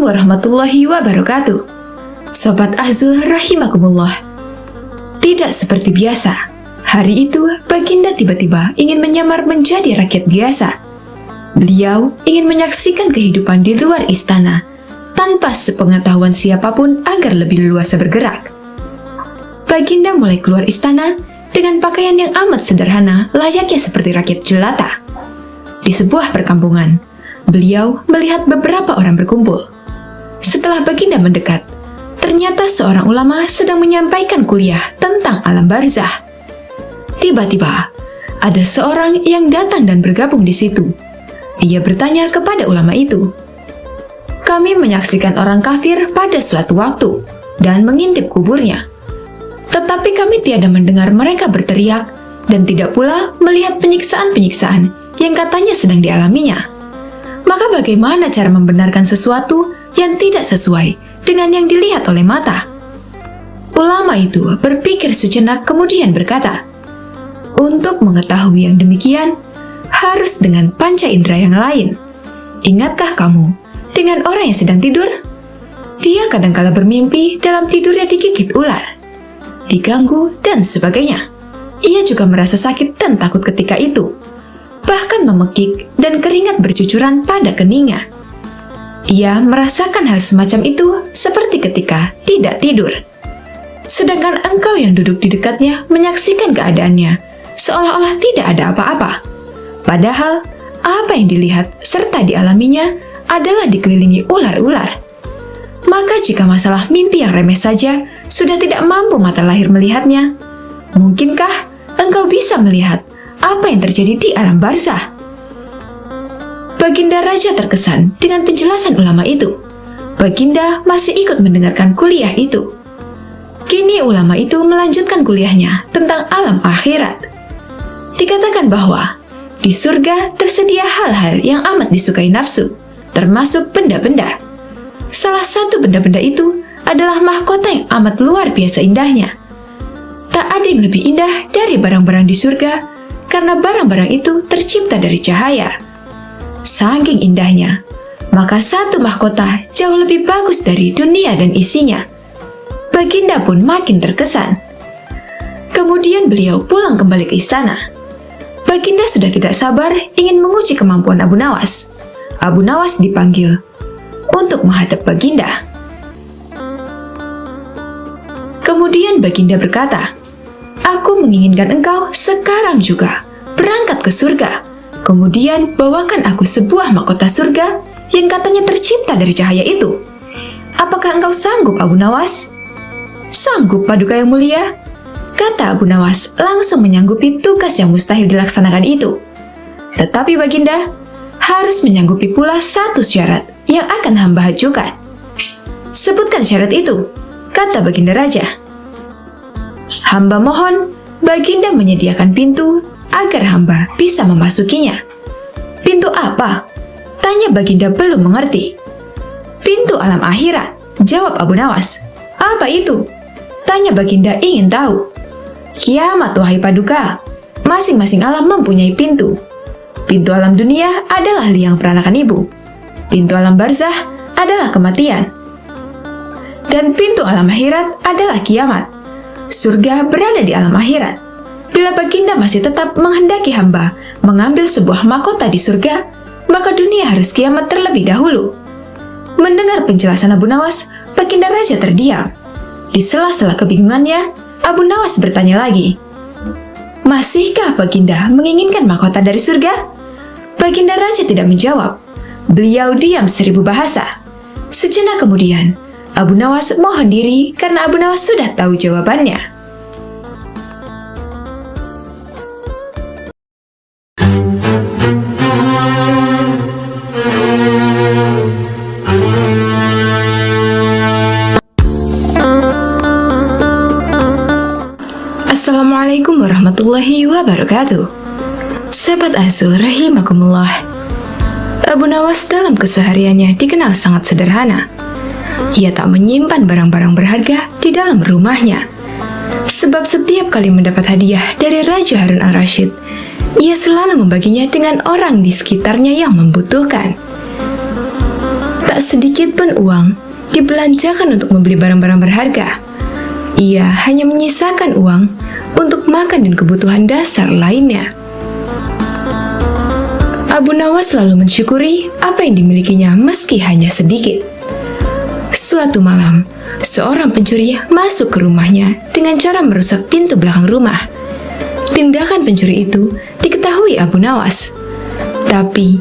warahmatullahi wabarakatuh. Sobat Azul rahimakumullah. Tidak seperti biasa, hari itu Baginda tiba-tiba ingin menyamar menjadi rakyat biasa. Beliau ingin menyaksikan kehidupan di luar istana tanpa sepengetahuan siapapun agar lebih leluasa bergerak. Baginda mulai keluar istana dengan pakaian yang amat sederhana, layaknya seperti rakyat jelata. Di sebuah perkampungan, beliau melihat beberapa orang berkumpul. Setelah Baginda mendekat, ternyata seorang ulama sedang menyampaikan kuliah tentang alam barzah. Tiba-tiba, ada seorang yang datang dan bergabung di situ. Ia bertanya kepada ulama itu, "Kami menyaksikan orang kafir pada suatu waktu dan mengintip kuburnya. Tetapi kami tiada mendengar mereka berteriak dan tidak pula melihat penyiksaan-penyiksaan yang katanya sedang dialaminya. Maka bagaimana cara membenarkan sesuatu yang tidak sesuai dengan yang dilihat oleh mata?" Ulama itu berpikir sejenak kemudian berkata, "Untuk mengetahui yang demikian, harus dengan panca indera yang lain. Ingatkah kamu dengan orang yang sedang tidur? Dia kadangkala bermimpi dalam tidurnya digigit ular, diganggu, dan sebagainya. Ia juga merasa sakit dan takut ketika itu, bahkan memekik dan keringat bercucuran pada keningnya. Ia merasakan hal semacam itu seperti ketika tidak tidur. Sedangkan engkau yang duduk di dekatnya menyaksikan keadaannya seolah-olah tidak ada apa-apa. Padahal, apa yang dilihat serta dialaminya adalah dikelilingi ular-ular. Maka jika masalah mimpi yang remeh saja sudah tidak mampu mata lahir melihatnya, mungkinkah engkau bisa melihat apa yang terjadi di alam barzah?" Baginda Raja terkesan dengan penjelasan ulama itu. Baginda masih ikut mendengarkan kuliah itu. Kini ulama itu melanjutkan kuliahnya tentang alam akhirat. Dikatakan bahwa di surga tersedia hal-hal yang amat disukai nafsu, termasuk benda-benda. Salah satu benda-benda itu adalah mahkota yang amat luar biasa indahnya. Tak ada yang lebih indah dari barang-barang di surga, karena barang-barang itu tercipta dari cahaya. Saking indahnya, maka satu mahkota jauh lebih bagus dari dunia dan isinya. Baginda pun makin terkesan. Kemudian beliau pulang kembali ke istana. Baginda sudah tidak sabar ingin menguji kemampuan Abu Nawas. Abu Nawas dipanggil untuk menghadap Baginda. Kemudian Baginda berkata, "Aku menginginkan engkau sekarang juga berangkat ke surga. Kemudian bawakan aku sebuah mahkota surga yang katanya tercipta dari cahaya itu. Apakah engkau sanggup, Abu Nawas?" "Sanggup, Paduka yang mulia," kata Abu Nawas, langsung menyanggupi tugas yang mustahil dilaksanakan itu. "Tetapi Baginda harus menyanggupi pula satu syarat yang akan hamba ajukan." "Sebutkan syarat itu," kata Baginda Raja. "Hamba mohon Baginda menyediakan pintu agar hamba bisa memasukinya." "Pintu apa?" tanya Baginda belum mengerti. "Pintu alam akhirat," jawab Abu Nawas. "Apa itu?" tanya Baginda ingin tahu. "Kiamat, wahai Paduka. Masing-masing alam mempunyai pintu. Pintu alam dunia adalah liang peranakan ibu. Pintu alam barzah adalah kematian. Dan pintu alam akhirat adalah kiamat. Surga berada di alam akhirat. Bila Baginda masih tetap menghendaki hamba mengambil sebuah mahkota di surga, maka dunia harus kiamat terlebih dahulu." Mendengar penjelasan Abu Nawas, Baginda Raja terdiam. Di sela-sela kebingungannya, Abu Nawas bertanya lagi, "Masihkah Baginda menginginkan mahkota dari surga?" Baginda Raja tidak menjawab. Beliau diam 1000 bahasa. Sejenak kemudian, Abu Nawas mohon diri karena Abu Nawas sudah tahu jawabannya. Assalamualaikum warahmatullahi wabarakatuh. Sahabat Azul rahimakumullah. Abu Nawas dalam kesehariannya dikenal sangat sederhana. Ia tak menyimpan barang-barang berharga di dalam rumahnya. Sebab setiap kali mendapat hadiah dari Raja Harun al-Rashid, ia selalu membaginya dengan orang di sekitarnya yang membutuhkan. Tak sedikit pun uang dibelanjakan untuk membeli barang-barang berharga. Ia hanya menyisakan uang untuk makan dan kebutuhan dasar lainnya. Abu Nawas selalu mensyukuri apa yang dimilikinya meski hanya sedikit. Suatu malam, seorang pencuri masuk ke rumahnya dengan cara merusak pintu belakang rumah. Tindakan pencuri itu diketahui Abu Nawas. Tapi,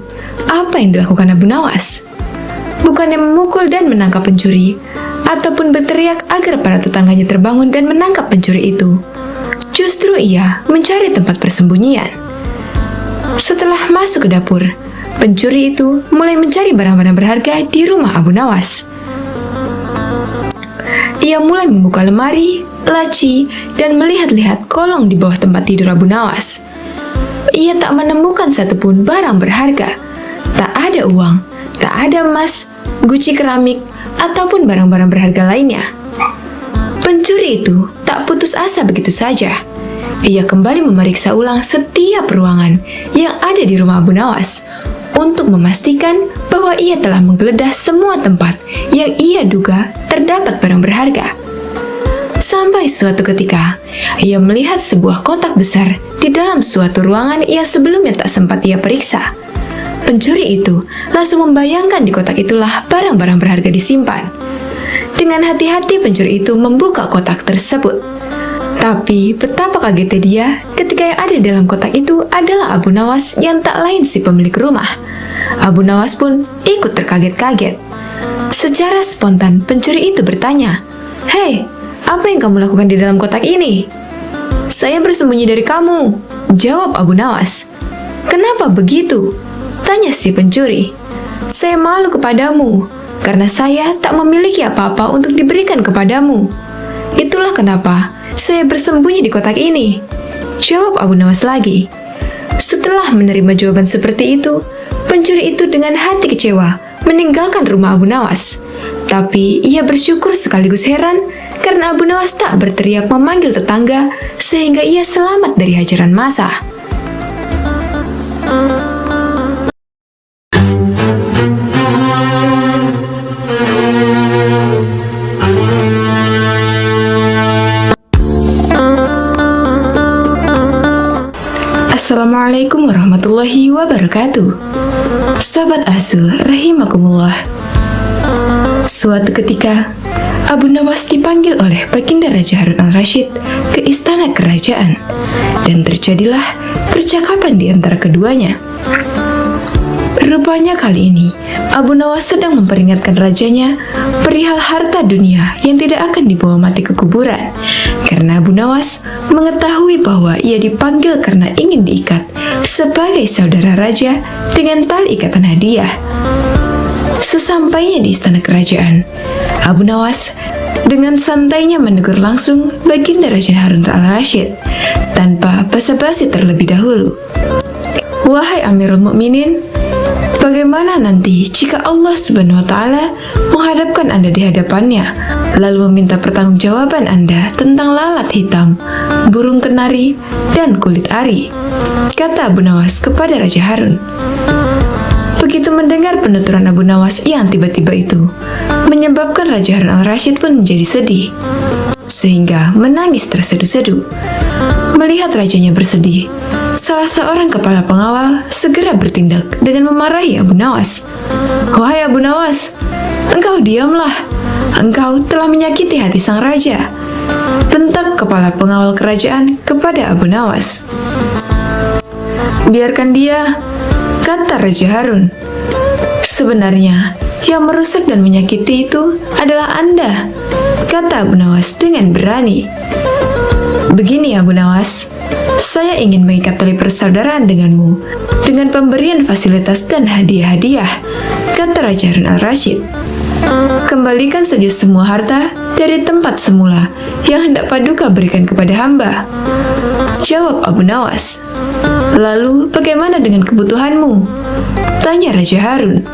apa yang dilakukan Abu Nawas? Bukannya memukul dan menangkap pencuri, ataupun berteriak agar para tetangganya terbangun dan menangkap pencuri itu. Justru ia mencari tempat persembunyian. Setelah masuk ke dapur, pencuri itu mulai mencari barang-barang berharga di rumah Abu Nawas. Ia mulai membuka lemari, laci, dan melihat-lihat kolong di bawah tempat tidur Abu Nawas. Ia tak menemukan satupun barang berharga. Tak ada uang, tak ada emas, guci keramik, ataupun barang-barang berharga lainnya. Pencuri itu tak putus asa begitu saja. Ia kembali memeriksa ulang setiap ruangan yang ada di rumah Abu Nawas untuk memastikan bahwa ia telah menggeledah semua tempat yang ia duga terdapat barang berharga. Sampai suatu ketika, ia melihat sebuah kotak besar di dalam suatu ruangan yang sebelumnya tak sempat ia periksa. Pencuri itu langsung membayangkan di kotak itulah barang-barang berharga disimpan. Dengan hati-hati pencuri itu membuka kotak tersebut. Tapi betapa kagetnya dia ketika yang ada di dalam kotak itu adalah Abu Nawas yang tak lain si pemilik rumah. Abu Nawas pun ikut terkaget-kaget. Secara spontan pencuri itu bertanya, "Hei, apa yang kamu lakukan di dalam kotak ini?" "Saya bersembunyi dari kamu," jawab Abu Nawas. "Kenapa begitu?" tanya si pencuri. "Saya malu kepadamu, karena saya tak memiliki apa-apa untuk diberikan kepadamu. Itulah kenapa saya bersembunyi di kotak ini," jawab Abu Nawas lagi. Setelah menerima jawaban seperti itu, pencuri itu dengan hati kecewa meninggalkan rumah Abu Nawas. Tapi ia bersyukur sekaligus heran karena Abu Nawas tak berteriak memanggil tetangga sehingga ia selamat dari hajaran massa. Assalamualaikum warahmatullahi wabarakatuh. Sahabat Azu rahimakumullah. Suatu ketika, Abu Nawas dipanggil oleh Baginda Raja Harun al-Rasyid ke istana kerajaan, dan terjadilah percakapan di antara keduanya. Rupanya kali ini, Abu Nawas sedang memperingatkan rajanya perihal harta dunia yang tidak akan dibawa mati ke kuburan, karena Abu Nawas mengetahui bahwa ia dipanggil karena ingin diikat sebagai saudara raja dengan tali ikatan hadiah. Sesampainya di istana kerajaan, Abu Nawas dengan santainya menegur langsung Baginda Raja Harun al-Rasyid tanpa basa-basi terlebih dahulu. "Wahai Amirul Mukminin, bagaimana nanti jika Allah Subhanahu wa Ta'ala menghadapkan Anda di hadapannya, lalu meminta pertanggungjawaban Anda tentang lalat hitam, burung kenari, dan kulit ari?" kata Abu Nawas kepada Raja Harun. Begitu mendengar penuturan Abu Nawas yang tiba-tiba itu, menyebabkan Raja Harun al-Rasyid pun menjadi sedih, sehingga menangis terseduh-seduh. Melihat rajanya bersedih, salah seorang kepala pengawal segera bertindak dengan memarahi Abu Nawas. "Wahai Abu Nawas, engkau diamlah. Engkau telah menyakiti hati sang raja," bentak kepala pengawal kerajaan kepada Abu Nawas. "Biarkan dia," kata Raja Harun. "Sebenarnya, yang merusak dan menyakiti itu adalah Anda," kata Abu Nawas dengan berani. "Begini Abu Nawas, saya ingin mengikat tali persaudaraan denganmu dengan pemberian fasilitas dan hadiah-hadiah," kata Raja Harun al-Rasyid. "Kembalikan saja semua harta dari tempat semula yang hendak Paduka berikan kepada hamba," jawab Abu Nawas. "Lalu bagaimana dengan kebutuhanmu?" tanya Raja Harun.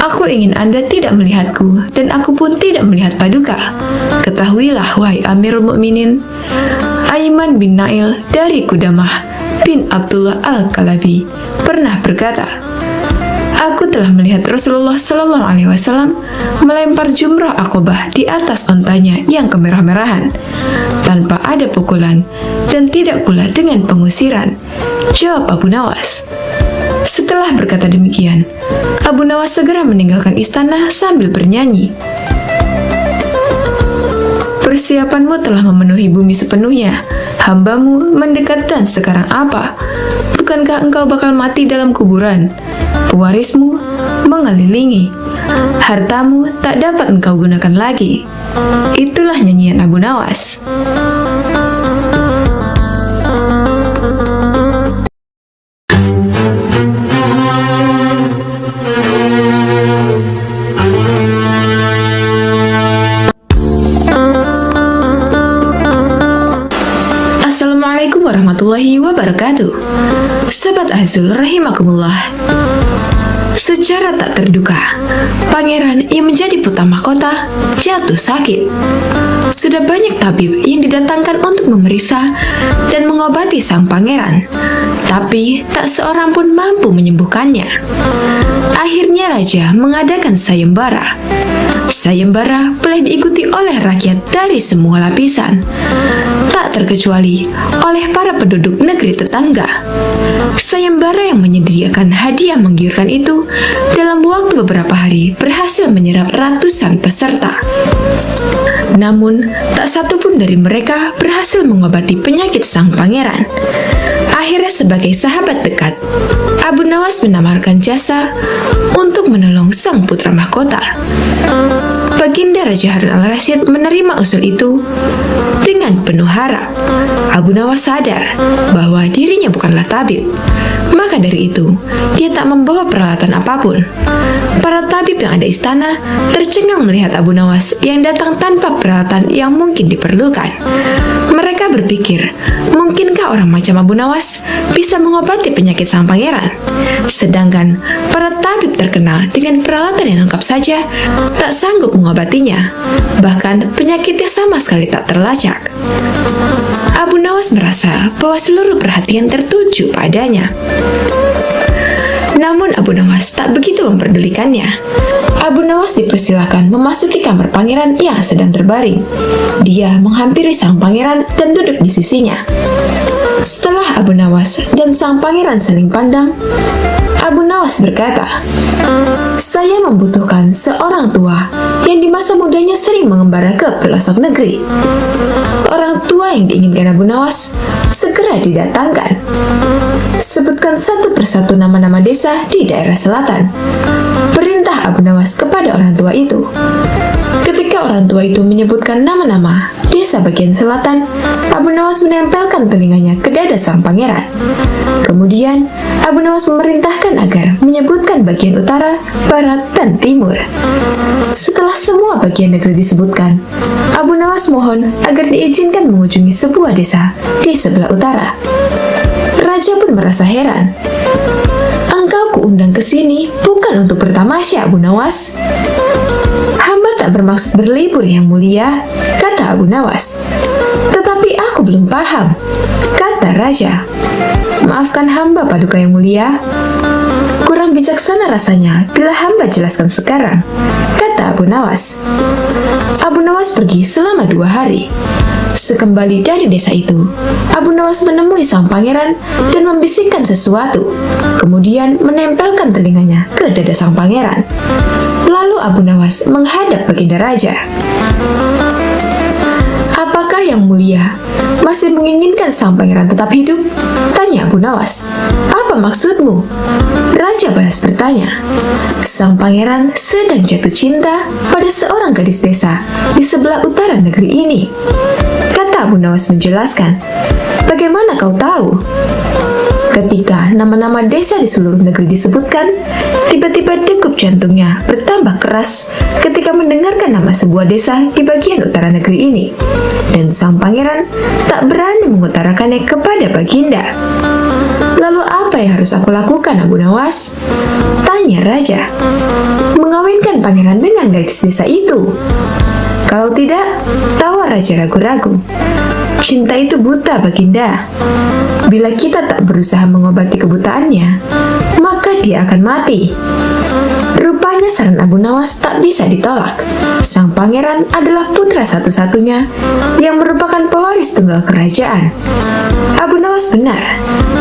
"Aku ingin Anda tidak melihatku dan aku pun tidak melihat Paduka. Ketahuilah wahai Amirul Mukminin, Aiman bin Nail dari Kudamah bin Abdullah al-Kalabi pernah berkata, Aku telah melihat Rasulullah Shallallahu Alaihi Wasallam melempar jumrah Aqobah di atas ontanya yang kemerah-merahan, tanpa ada pukulan dan tidak pula dengan pengusiran, jawab Abu Nawas. Setelah berkata demikian, Abu Nawas segera meninggalkan istana sambil bernyanyi. Persiapanmu telah memenuhi bumi sepenuhnya, hambamu mendekat dan sekarang apa? Bukankah engkau bakal mati dalam kuburan? Pewarismu mengelilingi, hartamu tak dapat engkau gunakan lagi. Itulah nyanyian Abu Nawas. Assalamualaikum warahmatullahi wabarakatuh. Sahabat Azul rahimakumullah. Secara tak terduga, pangeran yang menjadi putra mahkota jatuh sakit. Sudah banyak tabib yang didatangkan untuk memeriksa dan mengobati sang pangeran, tapi tak seorang pun mampu menyembuhkannya. Akhirnya raja mengadakan sayembara. Sayembara boleh diikuti oleh rakyat dari semua lapisan, tak terkecuali oleh para penduduk negeri tetangga. Sayembara yang menyediakan hadiah menggiurkan itu dalam waktu beberapa hari berhasil menyerap ratusan peserta. Namun, tak satu pun dari mereka berhasil mengobati penyakit sang pangeran. Akhirnya sebagai sahabat dekat, Abu Nawas menawarkan jasa untuk menolong sang putra mahkota. Baginda Raja Harun al-Rasyid menerima usul itu dengan penuh harap. Abu Nawas sadar bahwa dirinya bukanlah tabib. Maka dari itu, dia tak membawa peralatan apapun. Para tabib yang ada di istana tercengang melihat Abu Nawas yang datang tanpa peralatan yang mungkin diperlukan. Mereka berpikir, mungkinkah orang macam Abu Nawas bisa mengobati penyakit sang pangeran? Sedangkan para tabib terkenal dengan peralatan yang lengkap saja tak sanggup mengobatinya. Bahkan penyakitnya sama sekali tak terlacak. Abu Nawas merasa bahwa seluruh perhatian tertuju padanya. Namun Abu Nawas tak begitu memperdulikannya. Abu Nawas dipersilakan memasuki kamar pangeran yang sedang terbaring. Dia menghampiri sang pangeran dan duduk di sisinya. Setelah Abu Nawas dan sang pangeran saling pandang, Abu Nawas berkata, "Saya membutuhkan seorang tua yang di masa mudanya sering mengembara ke pelosok negeri." Orang tua yang diinginkan Abu Nawas segera didatangkan. Sebutkan satu persatu nama-nama desa di daerah selatan, perintah Abu Nawas kepada orang tua itu. Ketika orang tua itu menyebutkan nama-nama desa bagian selatan, Abu Nawas menempelkan telinganya ke dada sang pangeran. Kemudian, Abu Nawas memerintahkan agar menyebutkan bagian utara, barat, dan timur. Setelah semua bagian negeri disebutkan, Abu Nawas mohon agar diizinkan mengunjungi sebuah desa di sebelah utara. Raja pun merasa heran. "Engkau kuundang ke sini bukan untuk bertamasya, Abu Nawas." "Hamba tak bermaksud berlibur, Yang Mulia," kata Abu Nawas. "Tetapi aku belum paham," kata Raja. "Maafkan hamba, Paduka Yang Mulia. Kurang bijaksana rasanya bila hamba jelaskan sekarang," kata Abu Nawas. Abu Nawas pergi selama 2 hari. Sekembali dari desa itu, Abu Nawas menemui sang pangeran dan membisikkan sesuatu, kemudian menempelkan telinganya ke dada sang pangeran. Lalu Abu Nawas menghadap baginda raja. "Apakah Yang Mulia masih menginginkan sang pangeran tetap hidup?" tanya Abu Nawas. "Apa maksudmu?" Raja balas bertanya. "Sang pangeran sedang jatuh cinta pada seorang gadis desa di sebelah utara negeri ini," kata Abu Nawas menjelaskan. "Bagaimana kau tahu?" Ketika nama-nama desa di seluruh negeri disebutkan, tiba-tiba degup jantungnya bertambah keras ketika mendengarkan nama sebuah desa di bagian utara negeri ini, dan sang pangeran tak berani mengutarakannya kepada baginda. "Lalu apa yang harus aku lakukan, Abu Nawas?" tanya raja. "Mengawinkan pangeran dengan gadis desa itu. Kalau tidak," tawa raja ragu-ragu, "cinta itu buta, baginda. Bila kita tak berusaha mengobati kebutaannya, maka dia akan mati. Rupanya saran Abu Nawas tak bisa ditolak. Sang pangeran adalah putra satu-satunya yang merupakan pewaris tunggal kerajaan. Abu Nawas benar.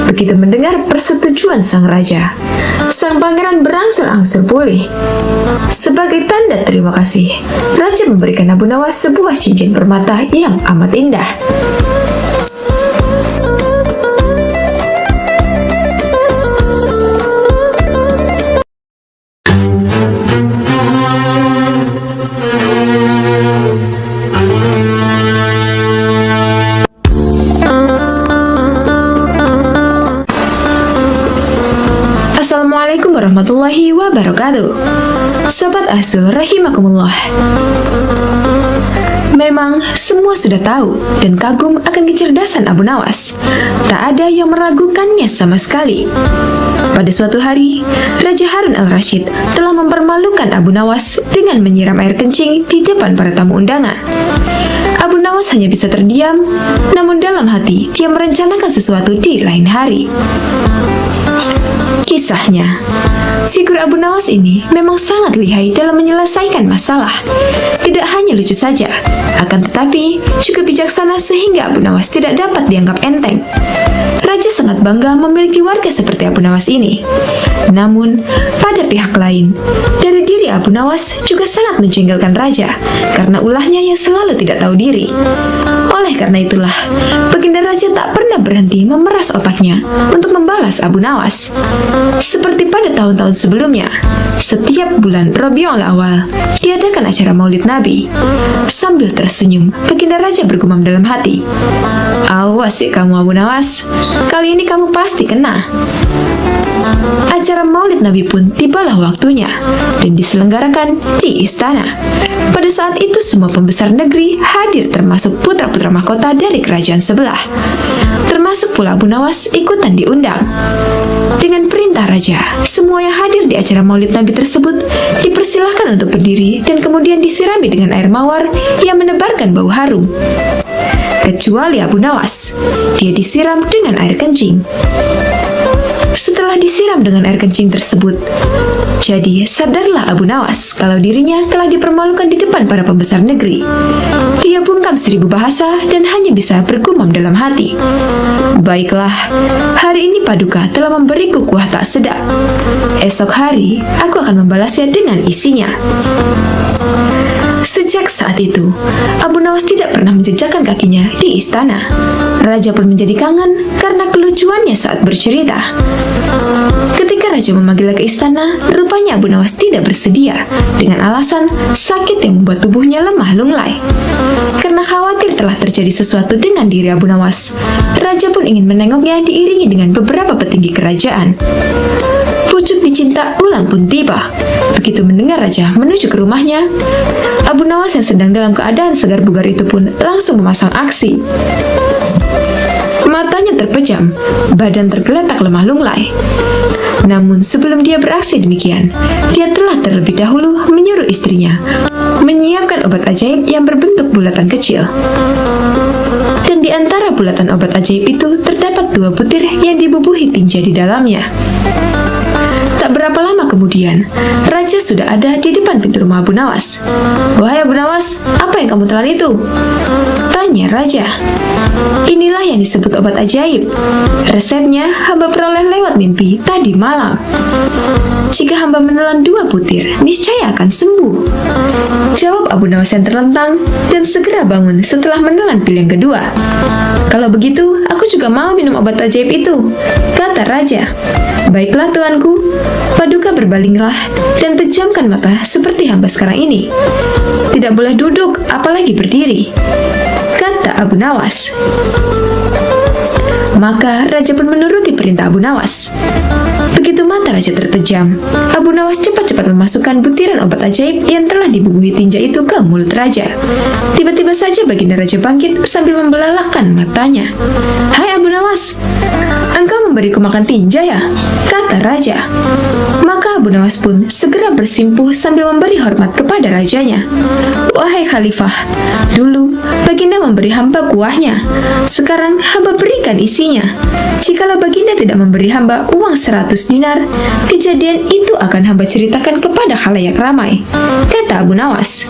Begitu mendengar persetujuan sang raja, sang pangeran berangsur-angsur pulih. Sebagai tanda terima kasih, raja memberikan Abu Nawas sebuah cincin permata yang amat indah. Assalamualaikum warahmatullahi wabarakatuh. Sobat Ahzul rahimakumullah. Memang semua sudah tahu dan kagum akan kecerdasan Abu Nawas. Tak ada yang meragukannya sama sekali. Pada suatu hari, Raja Harun al-Rashid telah mempermalukan Abu Nawas dengan menyiram air kencing di depan para tamu undangan. Abu Nawas hanya bisa terdiam, namun dalam hati dia merencanakan sesuatu di lain hari. Kisahnya, figur Abu Nawas ini memang sangat lihai dalam menyelesaikan masalah. Tidak hanya lucu saja, akan tetapi juga bijaksana sehingga Abu Nawas tidak dapat dianggap enteng. Raja sangat bangga memiliki warga seperti Abu Nawas ini. Namun, pada pihak lain, dari diri Abu Nawas juga sangat menjengkelkan raja karena ulahnya yang selalu tidak tahu diri. Oleh karena itulah, Baginda Raja tak pernah berhenti memeras otaknya untuk membalas Abu Nawas. Seperti pada tahun-tahun sebelumnya, setiap bulan Rabiul Awal diadakan acara Maulid Nabi. Sambil tersenyum, Baginda Raja bergumam dalam hati, "Awas sih kamu Abu Nawas, kali ini kamu pasti kena." Acara Maulid Nabi pun tibalah waktunya dan diselenggarakan di istana. Pada saat itu semua pembesar negeri hadir termasuk putra-putra mahkota dari kerajaan sebelah. Termasuk pula Abu Nawas ikutan diundang. Dengan perintah raja, semua yang hadir di acara Maulid Nabi tersebut dipersilahkan untuk berdiri dan kemudian disirami dengan air mawar yang menebarkan bau harum. Kecuali Abu Nawas, dia disiram dengan air kencing. Setelah disiram dengan air kencing tersebut, jadi sadarlah Abu Nawas kalau dirinya telah dipermalukan di depan para pembesar negeri. Dia bungkam 1000 bahasa dan hanya bisa bergumam dalam hati, "Baiklah, hari ini Paduka telah memberiku kuah tak sedap. Esok hari, aku akan membalasnya dengan isinya." Sejak saat itu, Abu Nawas tidak pernah menjejakkan kakinya di istana. Raja pun menjadi kangen karena kelucuannya saat bercerita. Ketika Raja memanggilnya ke istana, rupanya Abu Nawas tidak bersedia dengan alasan sakit yang membuat tubuhnya lemah lunglai. Karena khawatir telah terjadi sesuatu dengan diri Abu Nawas, Raja pun ingin menengoknya diiringi dengan beberapa petinggi kerajaan. Pucuk dicinta ulang pun tiba. Begitu mendengar Raja menuju ke rumahnya, Abu Nawas yang sedang dalam keadaan segar bugar itu pun langsung memasang aksi. Matanya terpejam, badan tergeletak lemah lunglai. Namun sebelum dia beraksi demikian, dia telah terlebih dahulu menyuruh istrinya menyiapkan obat ajaib yang berbentuk bulatan kecil. Dan di antara bulatan obat ajaib itu terdapat 2 butir yang dibubuhi tinja di dalamnya. Tak berapa lama kemudian, Raja sudah ada di depan pintu rumah Abu Nawas. "Wahai Abu Nawas, apa yang kamu telan itu?" tanya Raja. "Inilah yang disebut obat ajaib. Resepnya hamba peroleh lewat mimpi tadi malam. Jika hamba menelan 2 butir, niscaya akan sembuh," jawab Abu Nawas yang terlentang dan segera bangun setelah menelan pil yang kedua. "Kalau begitu, aku juga mau minum obat ajaib itu," kata Raja. "Baiklah tuanku." Paduka berbalinglah dan pejamkan mata seperti hamba sekarang ini. "Tidak boleh duduk, apalagi berdiri," kata Abu Nawas. Maka Raja pun menuruti perintah Abu Nawas. Begitu mata Raja terpejam, Abu Nawas cepat-cepat memasukkan butiran obat ajaib yang telah dibubuhi tinja itu ke mulut Raja. Tiba-tiba saja Baginda Raja bangkit sambil membelalakkan matanya. "Hai Abu Nawas, "Engkau memberiku makan tinja ya?" kata raja. Maka Abu Nawas pun segera bersimpuh sambil memberi hormat kepada rajanya. "Wahai khalifah, dulu baginda memberi hamba kuahnya. Sekarang hamba berikan isinya. Jikalau baginda tidak memberi hamba uang 100 dinar, kejadian itu akan hamba ceritakan kepada khalayak ramai," kata Abu Nawas.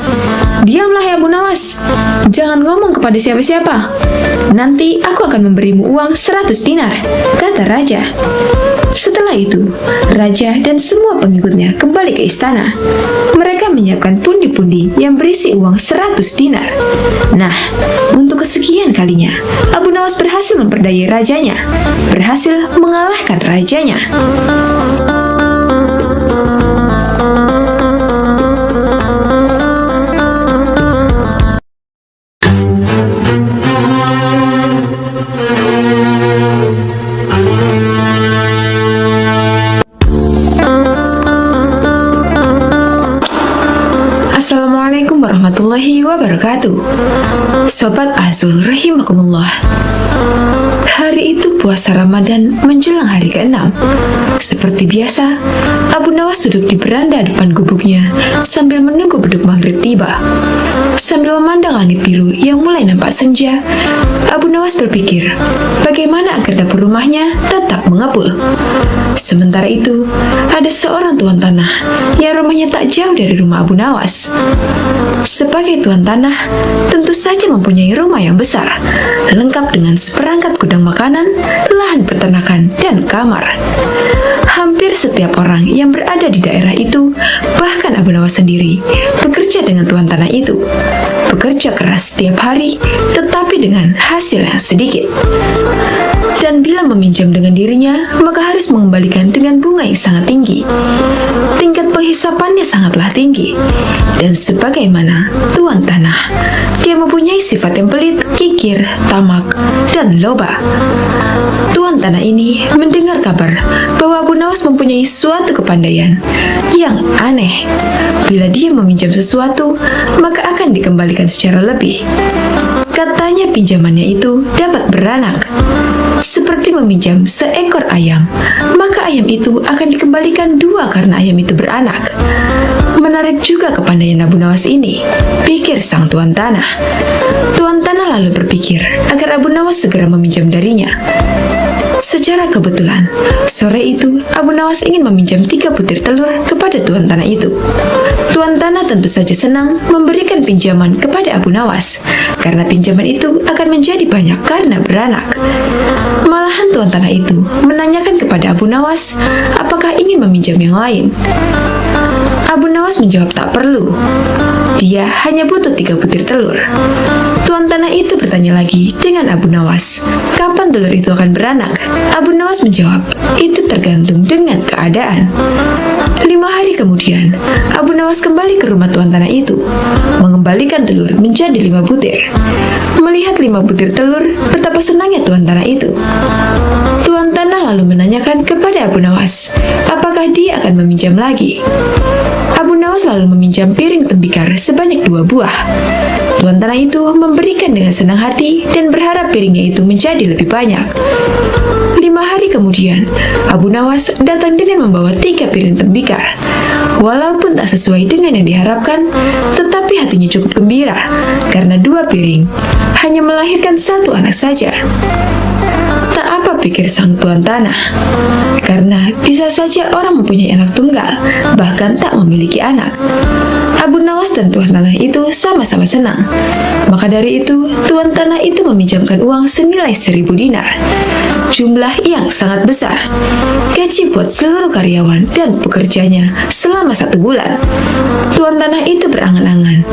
"Diamlah ya Abu Nawas, jangan ngomong kepada siapa-siapa. Nanti aku akan memberimu uang 100 dinar, kata raja. Setelah itu, raja dan semua pengikutnya kembali ke istana. Mereka menyiapkan pundi-pundi yang berisi uang 100 dinar. Nah, untuk kesekian kalinya, Abu Nawas berhasil memperdayai rajanya, berhasil mengalahkan rajanya. Assalamualaikum warahmatullahi wabarakatuh. Sobat Azul rahimakumullah. Hari itu puasa Ramadan menjelang hari ke-6. Seperti biasa, Abu Nawas duduk di beranda depan gubuknya sambil menunggu beduk maghrib tiba. Sambil memandang langit biru yang mulai nampak senja, Abu Nawas berpikir bagaimana agar dapur rumahnya tetap mengepul. Sementara itu, ada seorang tuan tanah yang rumahnya tak jauh dari rumah Abu Nawas. Sebagai tuan tanah, tentu saja mempunyai rumah yang besar, lengkap dengan seperangkat gudang makanan, lahan peternakan, dan kamar. Hampir setiap orang yang berada di daerah itu, bahkan Abu Nawas sendiri, bekerja dengan tuan tanah itu. Bekerja keras setiap hari, tetapi dengan hasil yang sedikit. Dan bila meminjam dengan dirinya, maka harus mengembalikan dengan bunga yang sangat tinggi. Tingkat penghisapannya sangatlah tinggi. Dan sebagaimana tuan tanah, dia mempunyai sifat yang pelit, kikir, tamak, dan loba. Tuan tanah ini mendengar kabar bahwa Abu Nawas mempunyai suatu kepandaian yang aneh. Bila dia meminjam sesuatu, maka akan dikembalikan secara lebih. Katanya pinjamannya itu dapat beranak. Seperti meminjam seekor ayam, maka ayam itu akan dikembalikan 2 karena ayam itu beranak. Menarik juga kepandaian Abu Nawas ini, pikir sang tuan tanah. Tuan tanah lalu berpikir agar Abu Nawas segera meminjam darinya. Secara kebetulan, sore itu Abu Nawas ingin meminjam 3 butir telur kepada tuan tanah itu. Tuan tanah tentu saja senang memberikan pinjaman kepada Abu Nawas, karena pinjaman itu akan menjadi banyak karena beranak. Malahan tuan tanah itu menanyakan kepada Abu Nawas apakah ingin meminjam yang lain. Abu Nawas menjawab tak perlu. Dia hanya butuh 3 butir telur. Tuan tanah itu bertanya lagi dengan Abu Nawas, kapan telur itu akan beranak? Abu Nawas menjawab, itu tergantung dengan keadaan. 5 hari kemudian, Abu Nawas kembali ke rumah tuan tanah itu, mengembalikan telur menjadi 5 butir. Melihat 5 butir telur, betapa senangnya tuan tanah itu. Tuan tanah lalu menanyakan kepada Abu Nawas, apakah dia akan meminjam lagi? Abu Nawas lalu meminjam piring tembikar sebanyak 2 buah. Tuan tanah itu memberikan dengan senang hati dan berharap piringnya itu menjadi lebih banyak. 5 hari kemudian, Abu Nawas datang dengan membawa 3 piring tembikar. Walaupun tak sesuai dengan yang diharapkan, tetapi hatinya cukup gembira karena 2 piring hanya melahirkan 1 anak saja. Tak apa pikir sang tuan tanah, karena bisa saja orang mempunyai anak tunggal, bahkan tak memiliki anak. Abu Nawas dan tuan tanah itu sama-sama senang. Maka dari itu, tuan tanah itu meminjamkan uang senilai 1000 dinar. Jumlah yang sangat besar. Gaji buat seluruh karyawan dan pekerjanya selama 1 bulan. Tuan tanah itu berangan-angan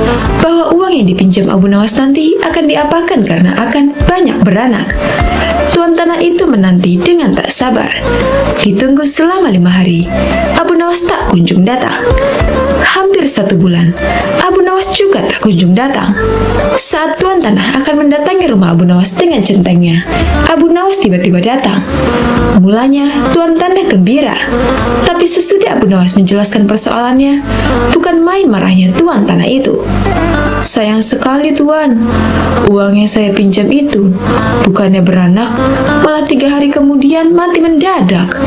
bahwa uang yang dipinjam Abu Nawas nanti akan diapakan karena akan banyak beranak. Tuan tanah itu menanti dengan tak sabar. Ditunggu selama 5 hari, Abu Nawas tak kunjung datang. Hampir 1 bulan, Abu Nawas juga tak kunjung datang. Saat tuan tanah akan mendatangi rumah Abu Nawas dengan centengnya, Abu Nawas tiba-tiba datang. Mulanya, tuan tanah gembira. Tapi sesudah Abu Nawas menjelaskan persoalannya, bukan main marahnya tuan tanah itu. Sayang sekali Tuan, uang yang saya pinjam itu bukannya beranak, malah 3 hari kemudian mati mendadak.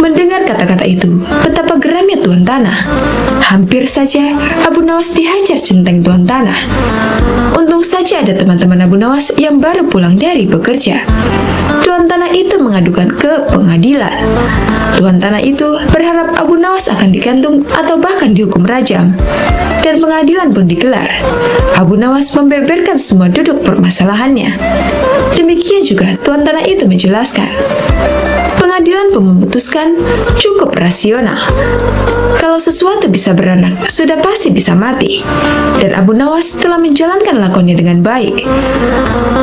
Mendengar kata-kata itu, betapa geramnya Tuan Tanah. Hampir saja Abu Nawas dihajar centeng Tuan Tanah. Untung saja ada teman-teman Abu Nawas yang baru pulang dari bekerja. Tuan Tanah itu mengadukan ke pengadilan. Tuan Tanah itu berharap Abu Nawas akan digantung atau bahkan dihukum rajam. Dan pengadilan pun digelar. Abu Nawas membeberkan semua duduk permasalahannya. Demikian juga Tuan Tanah itu menjelaskan. Pengadilan pun memutuskan cukup rasional. Kalau sesuatu bisa beranak, sudah pasti bisa mati. Dan Abu Nawas telah menjalankan lakonnya dengan baik.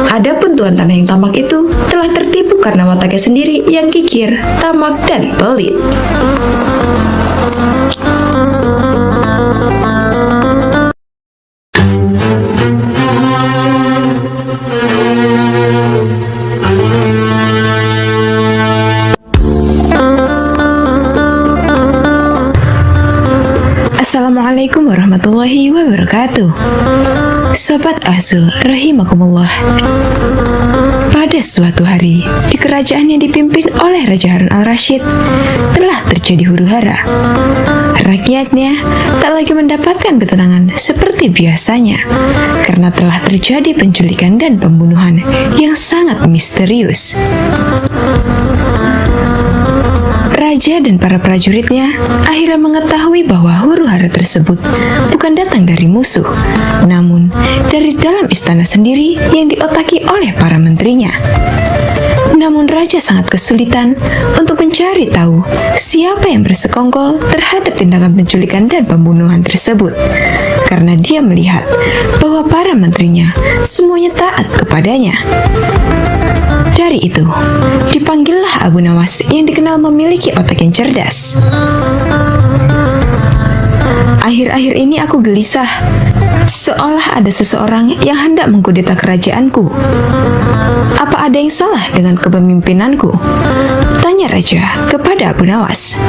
Adapun Tuan Tanah yang tamak itu telah tertipu karena wataknya sendiri yang kikir, tamak, dan pelit. Assalamualaikum warahmatullahi wabarakatuh. Sobat Azul rahimakumullah. Pada suatu hari, di kerajaan yang dipimpin oleh Raja Harun al-Rasyid, telah terjadi huru-hara. Rakyatnya tak lagi mendapatkan ketenangan seperti biasanya, karena telah terjadi penculikan dan pembunuhan yang sangat misterius. Raja dan para prajuritnya akhirnya mengetahui bahwa huru-hara tersebut bukan datang dari musuh, namun dari dalam istana sendiri yang diotaki oleh para menterinya. Namun Raja sangat kesulitan untuk mencari tahu siapa yang bersekongkol terhadap tindakan penculikan dan pembunuhan tersebut, karena dia melihat bahwa para menterinya semuanya taat kepadanya. Dari itu, dipanggillah Abu Nawas yang dikenal memiliki otak yang cerdas. Akhir-akhir ini aku gelisah, seolah ada seseorang yang hendak mengkudeta kerajaanku. Apa ada yang salah dengan kepemimpinanku? Tanya Raja kepada Abu Nawas.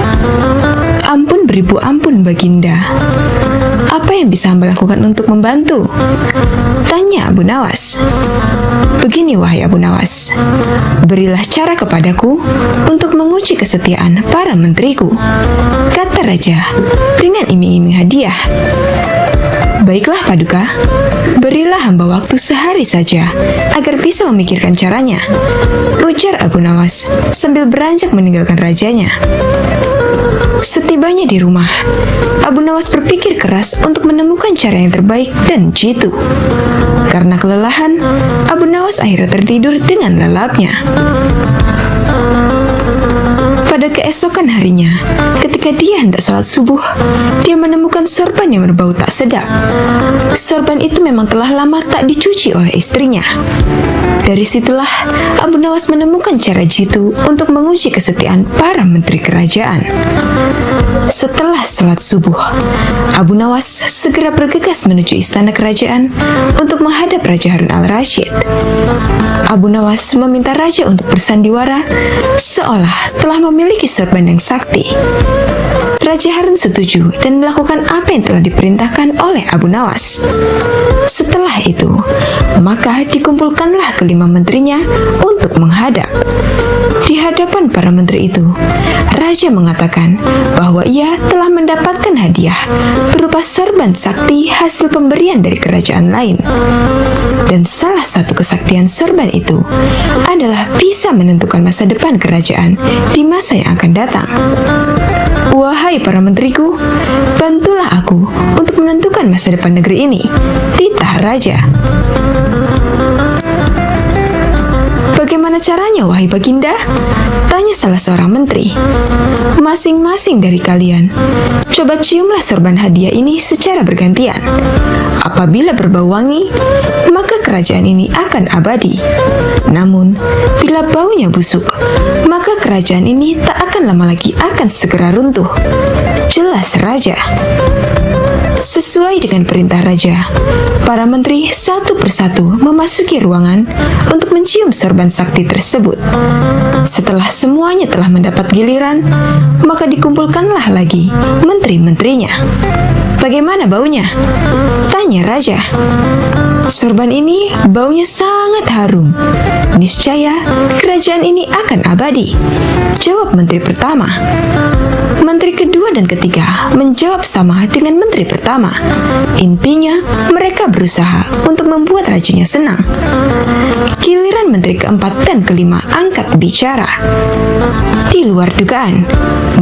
Ampun beribu ampun Baginda. Apa yang bisa hamba lakukan untuk membantu? Tanya Abu Nawas. Begini wahai Abu Nawas, berilah cara kepadaku untuk menguji kesetiaan para menteriku, kata Raja dengan iming-iming hadiah. Baiklah Paduka, berilah hamba waktu sehari saja agar bisa memikirkan caranya, ujar Abu Nawas sambil beranjak meninggalkan rajanya. Setibanya di rumah, Abu Nawas berpikir keras untuk menemukan cara yang terbaik dan jitu. Karena kelelahan, Abu Nawas akhirnya tertidur dengan lelapnya. Pada keesokan harinya, ketika dia hendak sholat subuh, dia menemukan sorban yang berbau tak sedap. Sorban itu memang telah lama tak dicuci oleh istrinya. Dari situlah Abu Nawas menemukan cara jitu untuk menguji kesetiaan para menteri kerajaan. Setelah sholat subuh, Abu Nawas segera bergegas menuju istana kerajaan untuk menghadap Raja Harun al-Rasyid. Abu Nawas meminta Raja untuk bersandiwara seolah telah memiliki sorban yang sakti. Raja Harun setuju dan melakukan apa yang telah diperintahkan oleh Abu Nawas. Setelah itu, maka dikumpulkanlah kelima menterinya untuk menghadap. Di hadapan para menteri itu, Raja mengatakan bahwa ia telah mendapatkan hadiah berupa sorban sakti hasil pemberian dari kerajaan lain. Dan salah satu kesaktian sorban itu adalah bisa menentukan masa depan kerajaan di masa yang akan datang. Wahai para menteriku, bantulah aku untuk menentukan masa depan negeri ini, titah Raja. Bagaimana caranya, wahai Baginda? Tanya salah seorang menteri. Masing-masing dari kalian, coba ciumlah sorban hadiah ini secara bergantian. Apabila berbau wangi, maka kerajaan ini akan abadi. Namun, bila baunya busuk, maka kerajaan ini tak akan lama lagi akan segera runtuh. Jelas, Raja. Sesuai dengan perintah raja, para menteri satu persatu memasuki ruangan untuk mencium sorban sakti tersebut. Setelah semuanya telah mendapat giliran, maka dikumpulkanlah lagi menteri-menterinya. "Bagaimana baunya?" tanya raja. "Sorban ini baunya sangat harum. Niscaya kerajaan ini akan abadi," jawab menteri pertama. Menteri kedua dan ketiga menjawab sama dengan menteri pertama. Intinya, mereka berusaha untuk membuat rajanya senang. Giliran menteri keempat dan kelima angkat bicara. Di luar dugaan,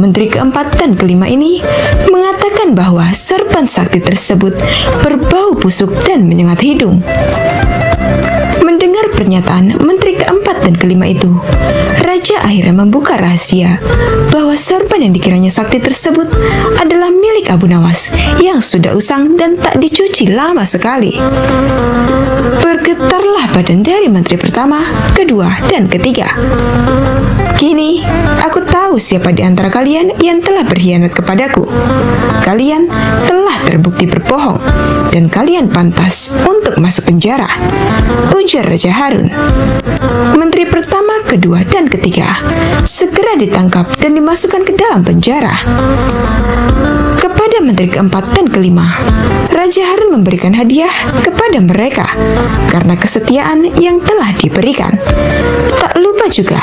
menteri keempat dan kelima ini mengatakan bahwa sorban sakti tersebut berbau busuk dan menyengat hidung. Mendengar pernyataan menteri keempat dan kelima itu, raja akhirnya membuka rahasia bahwa sorban yang dikiranya sakti tersebut adalah milik Abu Nawas yang sudah usang dan tak dicuci lama sekali. Bergetarlah badan dari menteri pertama, kedua, dan ketiga. "Kini, aku tahu siapa di antara kalian yang telah berkhianat kepadaku. Kalian telah terbukti berbohong, dan kalian pantas untuk masuk penjara," ujar Raja Harun. Menteri pertama, kedua, dan ketiga segera ditangkap dan dimasukkan ke dalam penjara. Kepada menteri keempat dan kelima, Raja Harun memberikan hadiah kepada mereka karena kesetiaan yang telah diberikan. Tak lupa juga,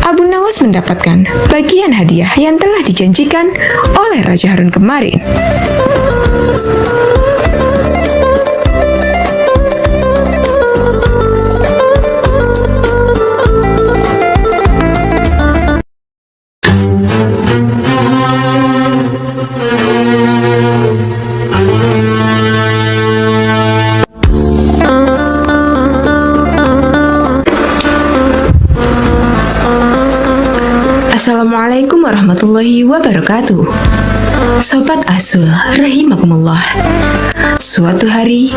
Abu Nawas mendapatkan bagian hadiah yang telah dijanjikan oleh Raja Harun kemarin. Assalamualaikum warahmatullahi wabarakatuh. Sobat Asul rahimakumullah. Suatu hari,